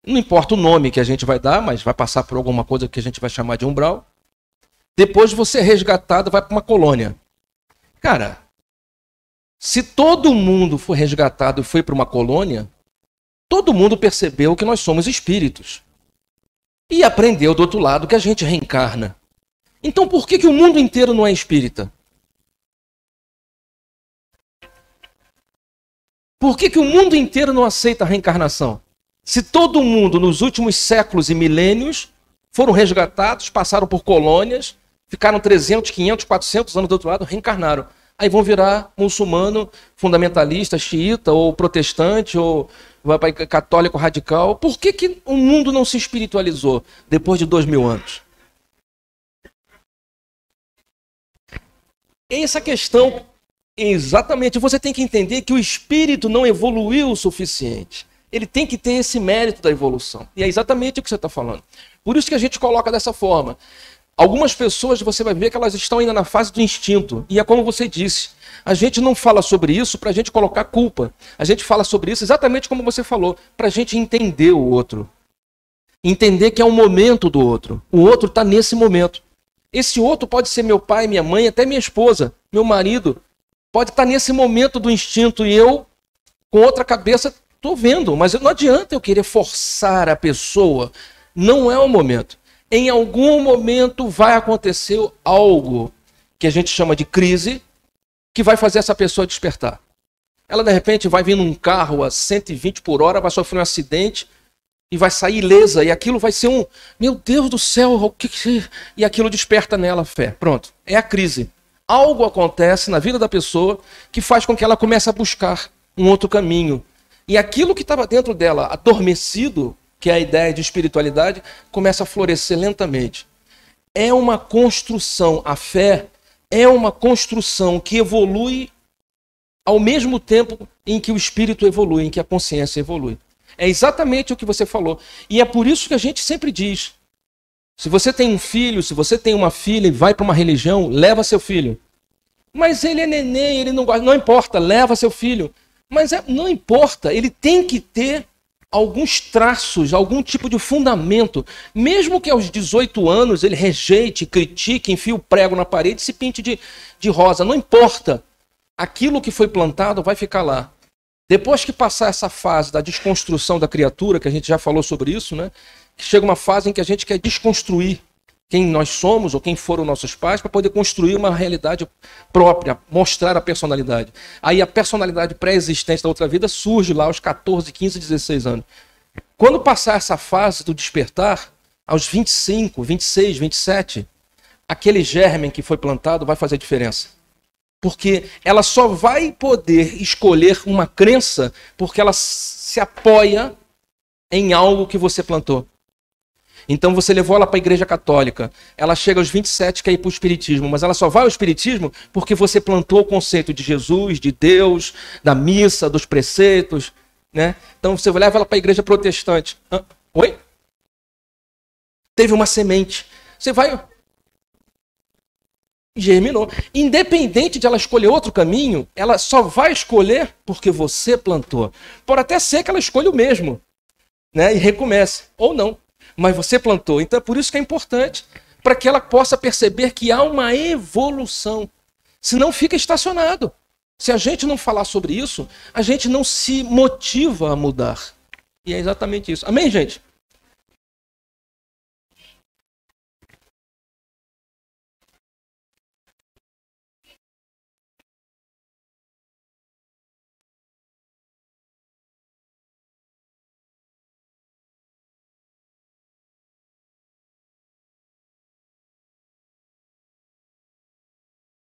Não importa o nome que a gente vai dar, mas vai passar por alguma coisa que a gente vai chamar de umbral. Depois você é resgatado, vai para uma colônia. Cara, se todo mundo for resgatado e foi para uma colônia, todo mundo percebeu que nós somos espíritos. E aprendeu do outro lado que a gente reencarna. Então por que o mundo inteiro não é espírita? Por que o mundo inteiro não aceita a reencarnação? Se todo mundo nos últimos séculos e milênios foram resgatados, passaram por colônias, ficaram 300, 500, 400 anos do outro lado, reencarnaram. Aí vão virar muçulmano, fundamentalista, xiita, ou protestante, ou católico radical. Por que o mundo não se espiritualizou depois de 2000 anos? Essa questão, exatamente, você tem que entender que o espírito não evoluiu o suficiente. Ele tem que ter esse mérito da evolução. E é exatamente o que você está falando. Por isso que a gente coloca dessa forma. Algumas pessoas, você vai ver que elas estão ainda na fase do instinto. E é como você disse, a gente não fala sobre isso para a gente colocar culpa. A gente fala sobre isso exatamente como você falou, para a gente entender o outro. Entender que é um momento do outro. O outro está nesse momento. Esse outro pode ser meu pai, minha mãe, até minha esposa, meu marido. Pode estar nesse momento do instinto e eu, com outra cabeça, estou vendo. Mas não adianta eu querer forçar a pessoa. Não é o momento. Em algum momento vai acontecer algo que a gente chama de crise, que vai fazer essa pessoa despertar. Ela, de repente, vai vir num carro a 120 por hora, vai sofrer um acidente e vai sair ilesa. E aquilo vai ser um, meu Deus do céu, o que... E aquilo desperta nela a fé. Pronto, é a crise. Algo acontece na vida da pessoa que faz com que ela comece a buscar um outro caminho. E aquilo que estava dentro dela, adormecido, que é a ideia de espiritualidade, começa a florescer lentamente. É uma construção, a fé é uma construção que evolui ao mesmo tempo em que o espírito evolui, em que a consciência evolui. É exatamente o que você falou. E é por isso que a gente sempre diz, se você tem um filho, se você tem uma filha e vai para uma religião, leva seu filho. Mas ele é neném, ele não gosta. Não importa, leva seu filho. Mas não importa, ele tem que ter alguns traços, algum tipo de fundamento. Mesmo que aos 18 anos ele rejeite, critique, enfie o prego na parede e se pinte de rosa. Não importa. Aquilo que foi plantado vai ficar lá. Depois que passar essa fase da desconstrução da criatura, que a gente já falou sobre isso, né? Que chega uma fase em que a gente quer desconstruir quem nós somos ou quem foram nossos pais para poder construir uma realidade própria, mostrar a personalidade. Aí a personalidade pré-existente da outra vida surge lá aos 14, 15, 16 anos. Quando passar essa fase do despertar, aos 25, 26, 27, aquele germe que foi plantado vai fazer diferença. Porque ela só vai poder escolher uma crença porque ela se apoia em algo que você plantou. Então você levou ela para a igreja católica. Ela chega aos 27 quer ir para o espiritismo, mas ela só vai ao espiritismo porque você plantou o conceito de Jesus, de Deus, da missa, dos preceitos, né? Então você leva ela para a igreja protestante. Oi? Teve uma semente. Você vai... Germinou. Independente de ela escolher outro caminho, ela só vai escolher porque você plantou. Pode até ser que ela escolha o mesmo, né? E recomece, ou não. Mas você plantou. Então é por isso que é importante, para que ela possa perceber que há uma evolução. Senão fica estacionado. Se a gente não falar sobre isso, a gente não se motiva a mudar. E é exatamente isso. Amém, gente?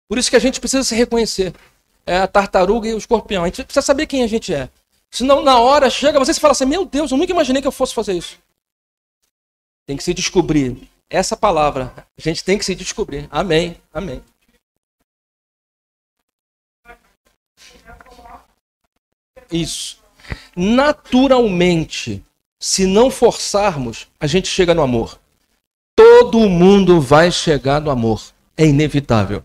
Por isso que a gente precisa se reconhecer. É a tartaruga e o escorpião. A gente precisa saber quem a gente é. Senão, na hora, chega você e fala assim, meu Deus, eu nunca imaginei que eu fosse fazer isso. Tem que se descobrir. Essa palavra, a gente tem que se descobrir. Amém, amém. Isso. Naturalmente, se não forçarmos, a gente chega no amor. Todo mundo vai chegar no amor. É inevitável.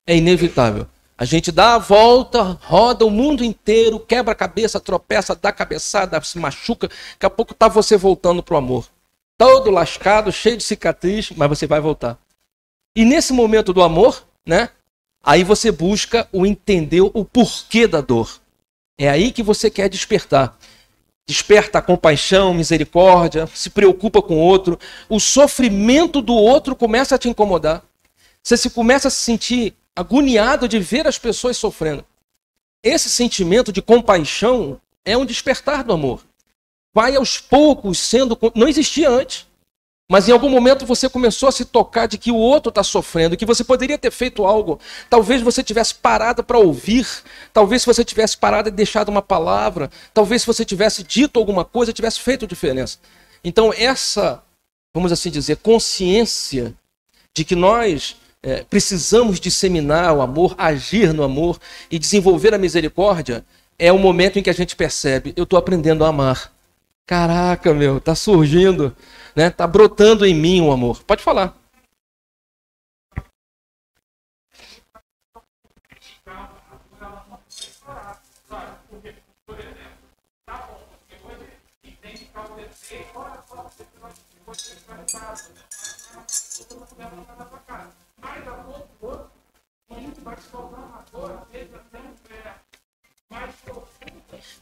É inevitável. A gente dá a volta, roda o mundo inteiro, quebra a cabeça, tropeça, dá cabeçada, se machuca. Daqui a pouco tá você voltando pro amor. Todo lascado, cheio de cicatriz, mas você vai voltar. E nesse momento do amor, né? Aí você busca o entender o porquê da dor. É aí que você quer despertar. Desperta a compaixão, misericórdia, se preocupa com o outro. O sofrimento do outro começa a te incomodar. Você começa a se sentir agoniado de ver as pessoas sofrendo. Esse sentimento de compaixão é um despertar do amor. Vai aos poucos sendo... Não existia antes. Mas em algum momento você começou a se tocar de que o outro está sofrendo, que você poderia ter feito algo. Talvez você tivesse parado para ouvir. Talvez se você tivesse parado e deixado uma palavra. Talvez se você tivesse dito alguma coisa, tivesse feito diferença. Então essa, vamos assim dizer, consciência de que nós... precisamos disseminar o amor, agir no amor e desenvolver a misericórdia, é o momento em que a gente percebe, eu estou aprendendo a amar. Caraca, meu, tá surgindo, né? Tá brotando em mim o amor. Pode falar.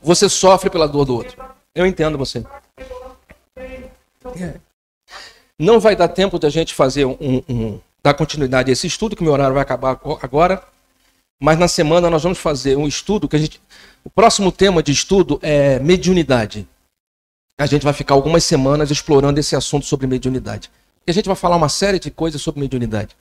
Você sofre pela dor do outro. Eu entendo você. Não vai dar tempo de a gente fazer dar continuidade a esse estudo, que o meu horário vai acabar agora. Mas na semana nós vamos fazer um estudo que o próximo tema de estudo é mediunidade. A gente vai ficar algumas semanas explorando esse assunto sobre mediunidade. E a gente vai falar uma série de coisas sobre mediunidade.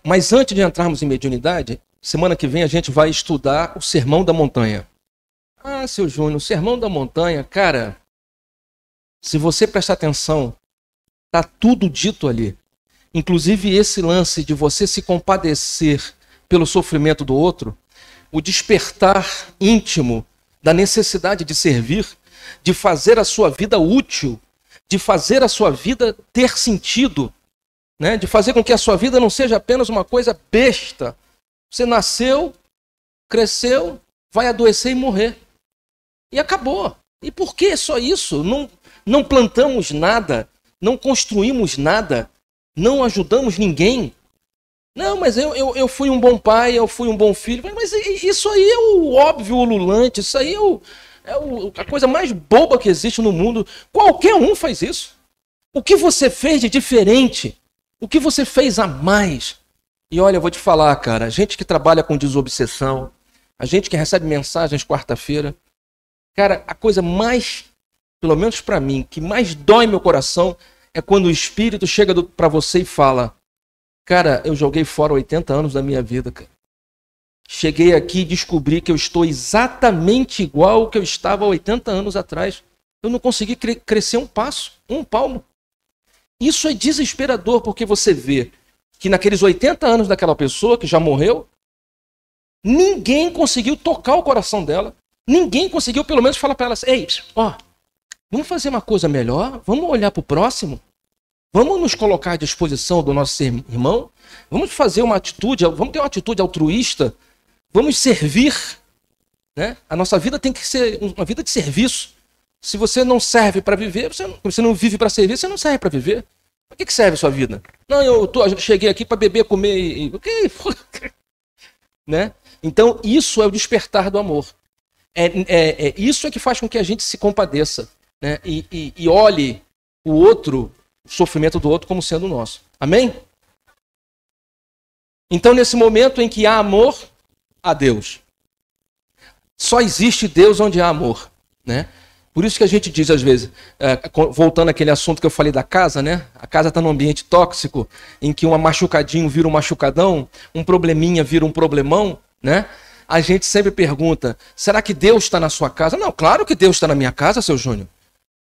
Mas antes de entrarmos em mediunidade, semana que vem a gente vai estudar o Sermão da Montanha. Ah, seu Júnior, o Sermão da Montanha, cara, se você prestar atenção, tá tudo dito ali. Inclusive esse lance de você se compadecer pelo sofrimento do outro, o despertar íntimo da necessidade de servir, de fazer a sua vida útil, de fazer a sua vida ter sentido, né? De fazer com que a sua vida não seja apenas uma coisa besta. Você nasceu, cresceu, vai adoecer e morrer. E acabou. E por que só isso? Não plantamos nada, não construímos nada, não ajudamos ninguém. Não, mas eu fui um bom pai, eu fui um bom filho. Mas isso aí é o óbvio ululante, isso aí é a coisa mais boba que existe no mundo. Qualquer um faz isso. O que você fez de diferente? O que você fez a mais? E olha, eu vou te falar, cara, a gente que trabalha com desobsessão, a gente que recebe mensagens quarta-feira, cara, a coisa mais, pelo menos para mim, que mais dói meu coração é quando o Espírito chega para você e fala, cara, eu joguei fora 80 anos da minha vida, cara. Cheguei aqui e descobri que eu estou exatamente igual ao que eu estava 80 anos atrás. Eu não consegui crescer um passo, um palmo. Isso é desesperador, porque você vê que naqueles 80 anos daquela pessoa que já morreu, ninguém conseguiu tocar o coração dela. Ninguém conseguiu pelo menos falar para ela assim, ei, ó, vamos fazer uma coisa melhor? Vamos olhar para o próximo? Vamos nos colocar à disposição do nosso irmão? Vamos fazer uma atitude, vamos ter uma atitude altruísta? Vamos servir, né? A nossa vida tem que ser uma vida de serviço. Se você não serve para viver, você não vive para servir, você não serve para viver. Para que serve a sua vida? Não, eu cheguei aqui para beber, comer e... Né? Então, isso é o despertar do amor. Isso é que faz com que a gente se compadeça, né? E olhe o outro, o sofrimento do outro, como sendo nosso. Amém? Então, nesse momento em que há amor, há Deus. Só existe Deus onde há amor, né? Por isso que a gente diz às vezes, voltando àquele assunto que eu falei da casa, né? A casa está num ambiente tóxico, em que um machucadinho vira um machucadão, um probleminha vira um problemão, né? A gente sempre pergunta, será que Deus está na sua casa? Não, claro que Deus está na minha casa, seu Júnior.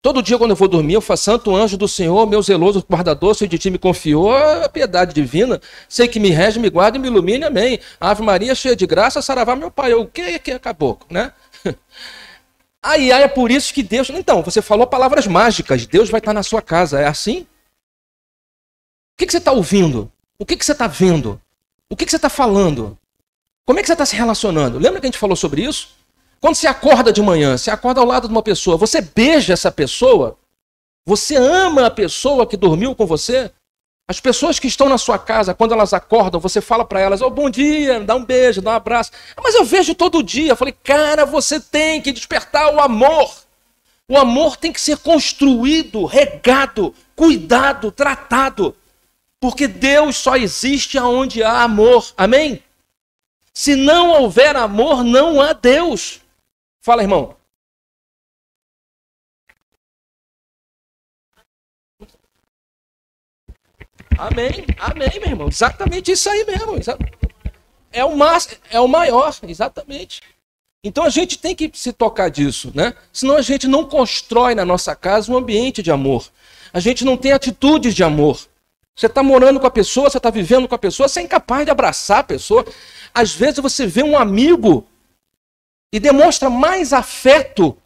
Todo dia quando eu vou dormir, eu faço: Santo anjo do Senhor, meu zeloso guardador, se de ti me confiou, a piedade divina, sei que me rege, me guarda e me ilumine, amém. Ave Maria, cheia de graça, saravá meu pai. O que é caboclo, né? Aí é por isso que Deus... Então, você falou palavras mágicas, Deus vai estar na sua casa, é assim? O que você está ouvindo? O que você está vendo? O que você está falando? Como é que você está se relacionando? Lembra que a gente falou sobre isso? Quando você acorda de manhã, você acorda ao lado de uma pessoa, você beija essa pessoa? Você ama a pessoa que dormiu com você? As pessoas que estão na sua casa, quando elas acordam, você fala para elas: oh, bom dia, dá um beijo, dá um abraço. Mas eu vejo todo dia. Eu falei: cara, você tem que despertar o amor. O amor tem que ser construído, regado, cuidado, tratado. Porque Deus só existe onde há amor. Amém? Se não houver amor, não há Deus. Fala, irmão. Amém, amém, meu irmão. Exatamente isso aí mesmo. É o maior, exatamente. Então a gente tem que se tocar disso, né? Senão a gente não constrói na nossa casa um ambiente de amor. A gente não tem atitudes de amor. Você está morando com a pessoa, você está vivendo com a pessoa, você é incapaz de abraçar a pessoa. Às vezes você vê um amigo e demonstra mais afeto,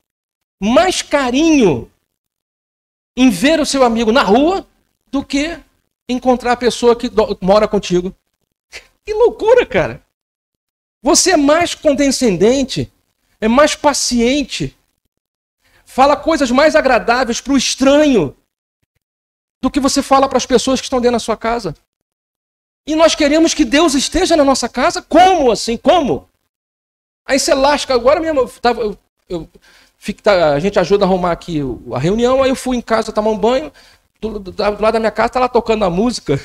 mais carinho em ver o seu amigo na rua do que encontrar a pessoa que mora contigo. Que loucura, cara. Você é mais condescendente, é mais paciente, fala coisas mais agradáveis para o estranho do que você fala para as pessoas que estão dentro da sua casa. E nós queremos que Deus esteja na nossa casa? Como assim? Como? Aí você lasca. Agora mesmo, a gente ajuda a arrumar aqui a reunião, aí eu fui em casa tomar um banho, do lado da minha casa, tá lá tocando a música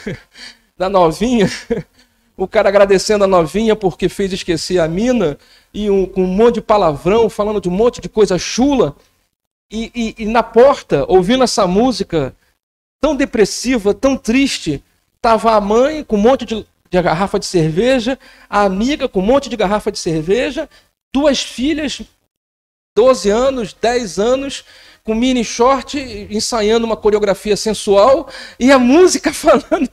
da novinha, o cara agradecendo a novinha porque fez esquecer a mina, e com um monte de palavrão, falando de um monte de coisa chula, e na porta, ouvindo essa música tão depressiva, tão triste, tava a mãe com um monte de garrafa de cerveja, a amiga com um monte de garrafa de cerveja, duas filhas, 12 anos, 10 anos, com mini short, ensaiando uma coreografia sensual, e a música falando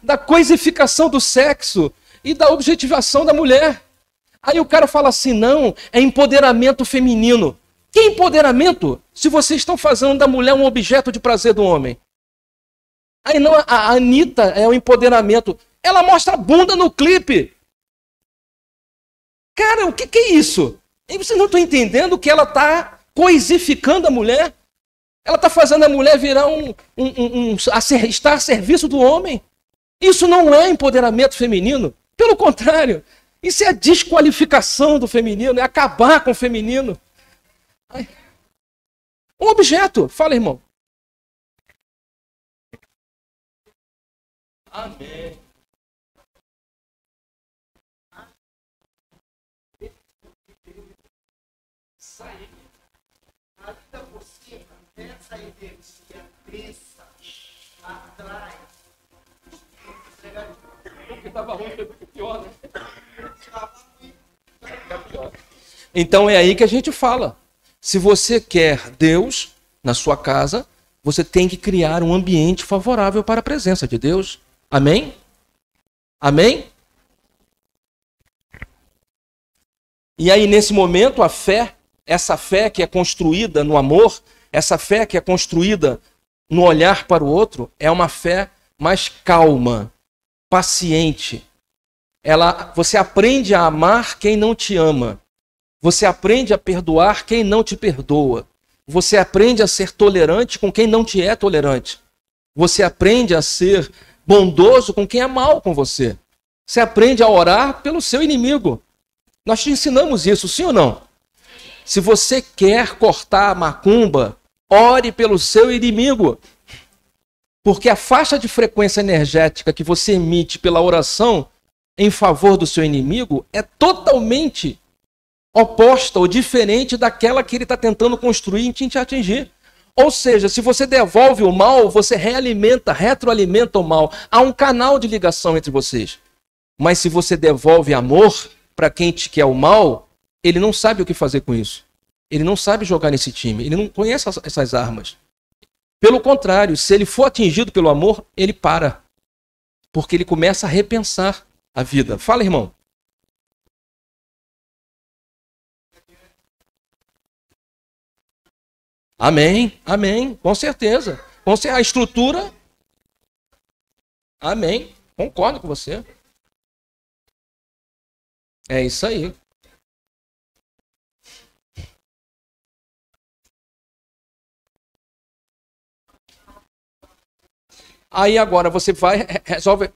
da coisificação do sexo e da objetivação da mulher. Aí o cara fala assim: não, é empoderamento feminino. Que empoderamento? Se vocês estão fazendo da mulher um objeto de prazer do homem. Aí não, a Anitta é o empoderamento. Ela mostra a bunda no clipe. Cara, o que é isso? E vocês não estão entendendo que ela está coisificando a mulher? Ela está fazendo a mulher virar estar a serviço do homem. Isso não é empoderamento feminino. Pelo contrário, isso é a desqualificação do feminino, é acabar com o feminino. Um objeto. Fala, irmão. Amém. Sair. Ainda por cima, essa energia cresça, atrai. O que estava ruim foi pior, né? Então é aí que a gente fala. Se você quer Deus na sua casa, você tem que criar um ambiente favorável para a presença de Deus. Amém? Amém? E aí, nesse momento, a fé, essa fé que é construída no amor, essa fé que é construída no olhar para o outro é uma fé mais calma, paciente. Você aprende a amar quem não te ama. Você aprende a perdoar quem não te perdoa. Você aprende a ser tolerante com quem não te é tolerante. Você aprende a ser bondoso com quem é mal com você. Você aprende a orar pelo seu inimigo. Nós te ensinamos isso, sim ou não? Se você quer cortar a macumba, ore pelo seu inimigo. Porque a faixa de frequência energética que você emite pela oração em favor do seu inimigo é totalmente oposta ou diferente daquela que ele está tentando construir em te atingir. Ou seja, se você devolve o mal, você retroalimenta o mal. Há um canal de ligação entre vocês. Mas se você devolve amor para quem te quer o mal, ele não sabe o que fazer com isso. Ele não sabe jogar nesse time. Ele não conhece essas armas. Pelo contrário, se ele for atingido pelo amor, ele para. Porque ele começa a repensar a vida. Fala, irmão. Amém, amém, com certeza. A estrutura, amém, concordo com você. É isso aí. Aí agora você vai, resolve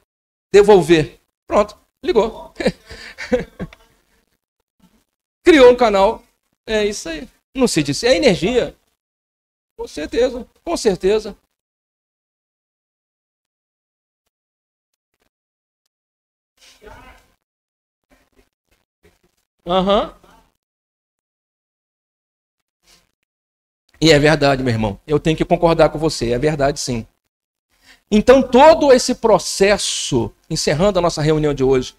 devolver. Pronto, ligou. Criou um canal. É isso aí. Não se disse, é energia. Com certeza, com certeza. Aham. E é verdade, meu irmão. Eu tenho que concordar com você. É verdade, sim. Então, todo esse processo, encerrando a nossa reunião de hoje,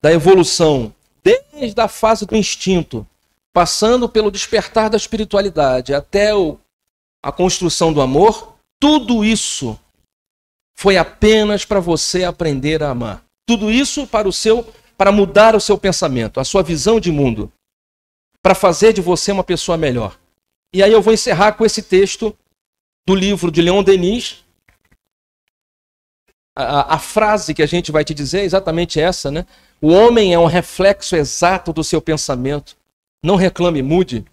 da evolução, desde a fase do instinto, passando pelo despertar da espiritualidade, até a construção do amor, tudo isso foi apenas para você aprender a amar. Tudo isso para mudar o seu pensamento, a sua visão de mundo, para fazer de você uma pessoa melhor. E aí eu vou encerrar com esse texto do livro de Leon Denis. A frase que a gente vai te dizer é exatamente essa, né? O homem é um reflexo exato do seu pensamento. Não reclame, mude.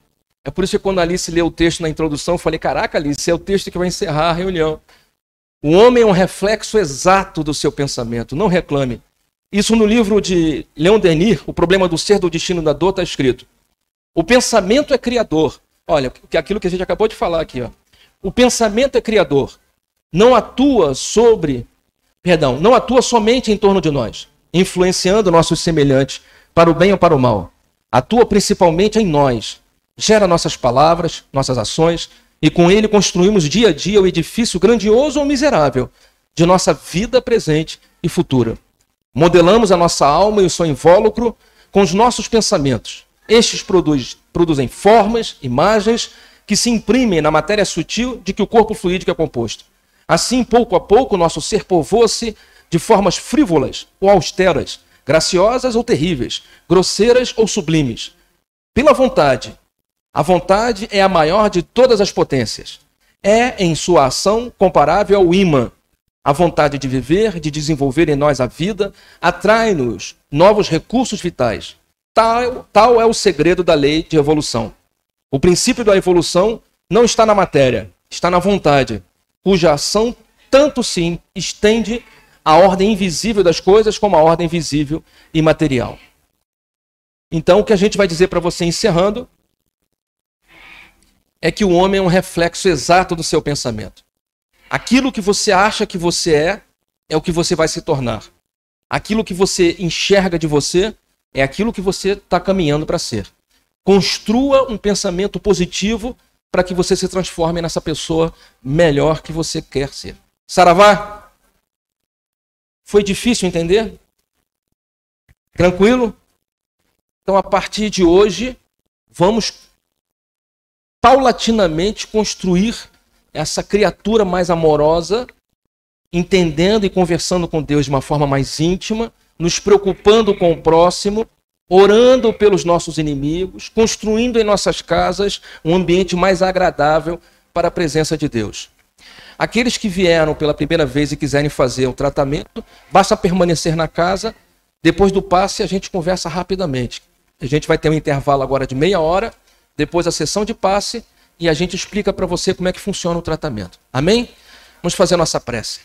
É por isso que quando a Alice leu o texto na introdução, eu falei, caraca, Alice, é o texto que vai encerrar a reunião. O homem é um reflexo exato do seu pensamento. Não reclame. Isso no livro de Leon Denis, O Problema do Ser, do Destino da Dor, está escrito. O pensamento é criador. Olha, aquilo que a gente acabou de falar aqui. Ó. O pensamento é criador. Não atua somente em torno de nós, influenciando nossos semelhantes para o bem ou para o mal. Atua principalmente em nós. Gera nossas palavras, nossas ações, e com ele construímos dia a dia o edifício grandioso ou miserável de nossa vida presente e futura. Modelamos a nossa alma e o seu invólucro com os nossos pensamentos. Estes produzem formas, imagens, que se imprimem na matéria sutil de que o corpo fluídico é composto. Assim, pouco a pouco, nosso ser povoa-se de formas frívolas ou austeras, graciosas ou terríveis, grosseiras ou sublimes. Pela vontade. A vontade é a maior de todas as potências. É, em sua ação, comparável ao ímã. A vontade de viver, de desenvolver em nós a vida, atrai-nos novos recursos vitais. Tal é o segredo da lei de evolução. O princípio da evolução não está na matéria, está na vontade, cuja ação tanto sim estende a ordem invisível das coisas como a ordem visível e material. Então, o que a gente vai dizer para você encerrando é que o homem é um reflexo exato do seu pensamento. Aquilo que você acha que você é o que você vai se tornar. Aquilo que você enxerga de você é aquilo que você está caminhando para ser. Construa um pensamento positivo para que você se transforme nessa pessoa melhor que você quer ser. Saravá? Foi difícil entender? Tranquilo? Então, a partir de hoje, vamos paulatinamente construir essa criatura mais amorosa, entendendo e conversando com Deus de uma forma mais íntima, nos preocupando com o próximo, orando pelos nossos inimigos, construindo em nossas casas um ambiente mais agradável para a presença de Deus. Aqueles que vieram pela primeira vez e quiserem fazer o tratamento, basta permanecer na casa. Depois do passe, a gente conversa rapidamente. A gente vai ter um intervalo agora de meia hora, depois a sessão de passe, e a gente explica para você como é que funciona o tratamento. Amém? Vamos fazer a nossa prece.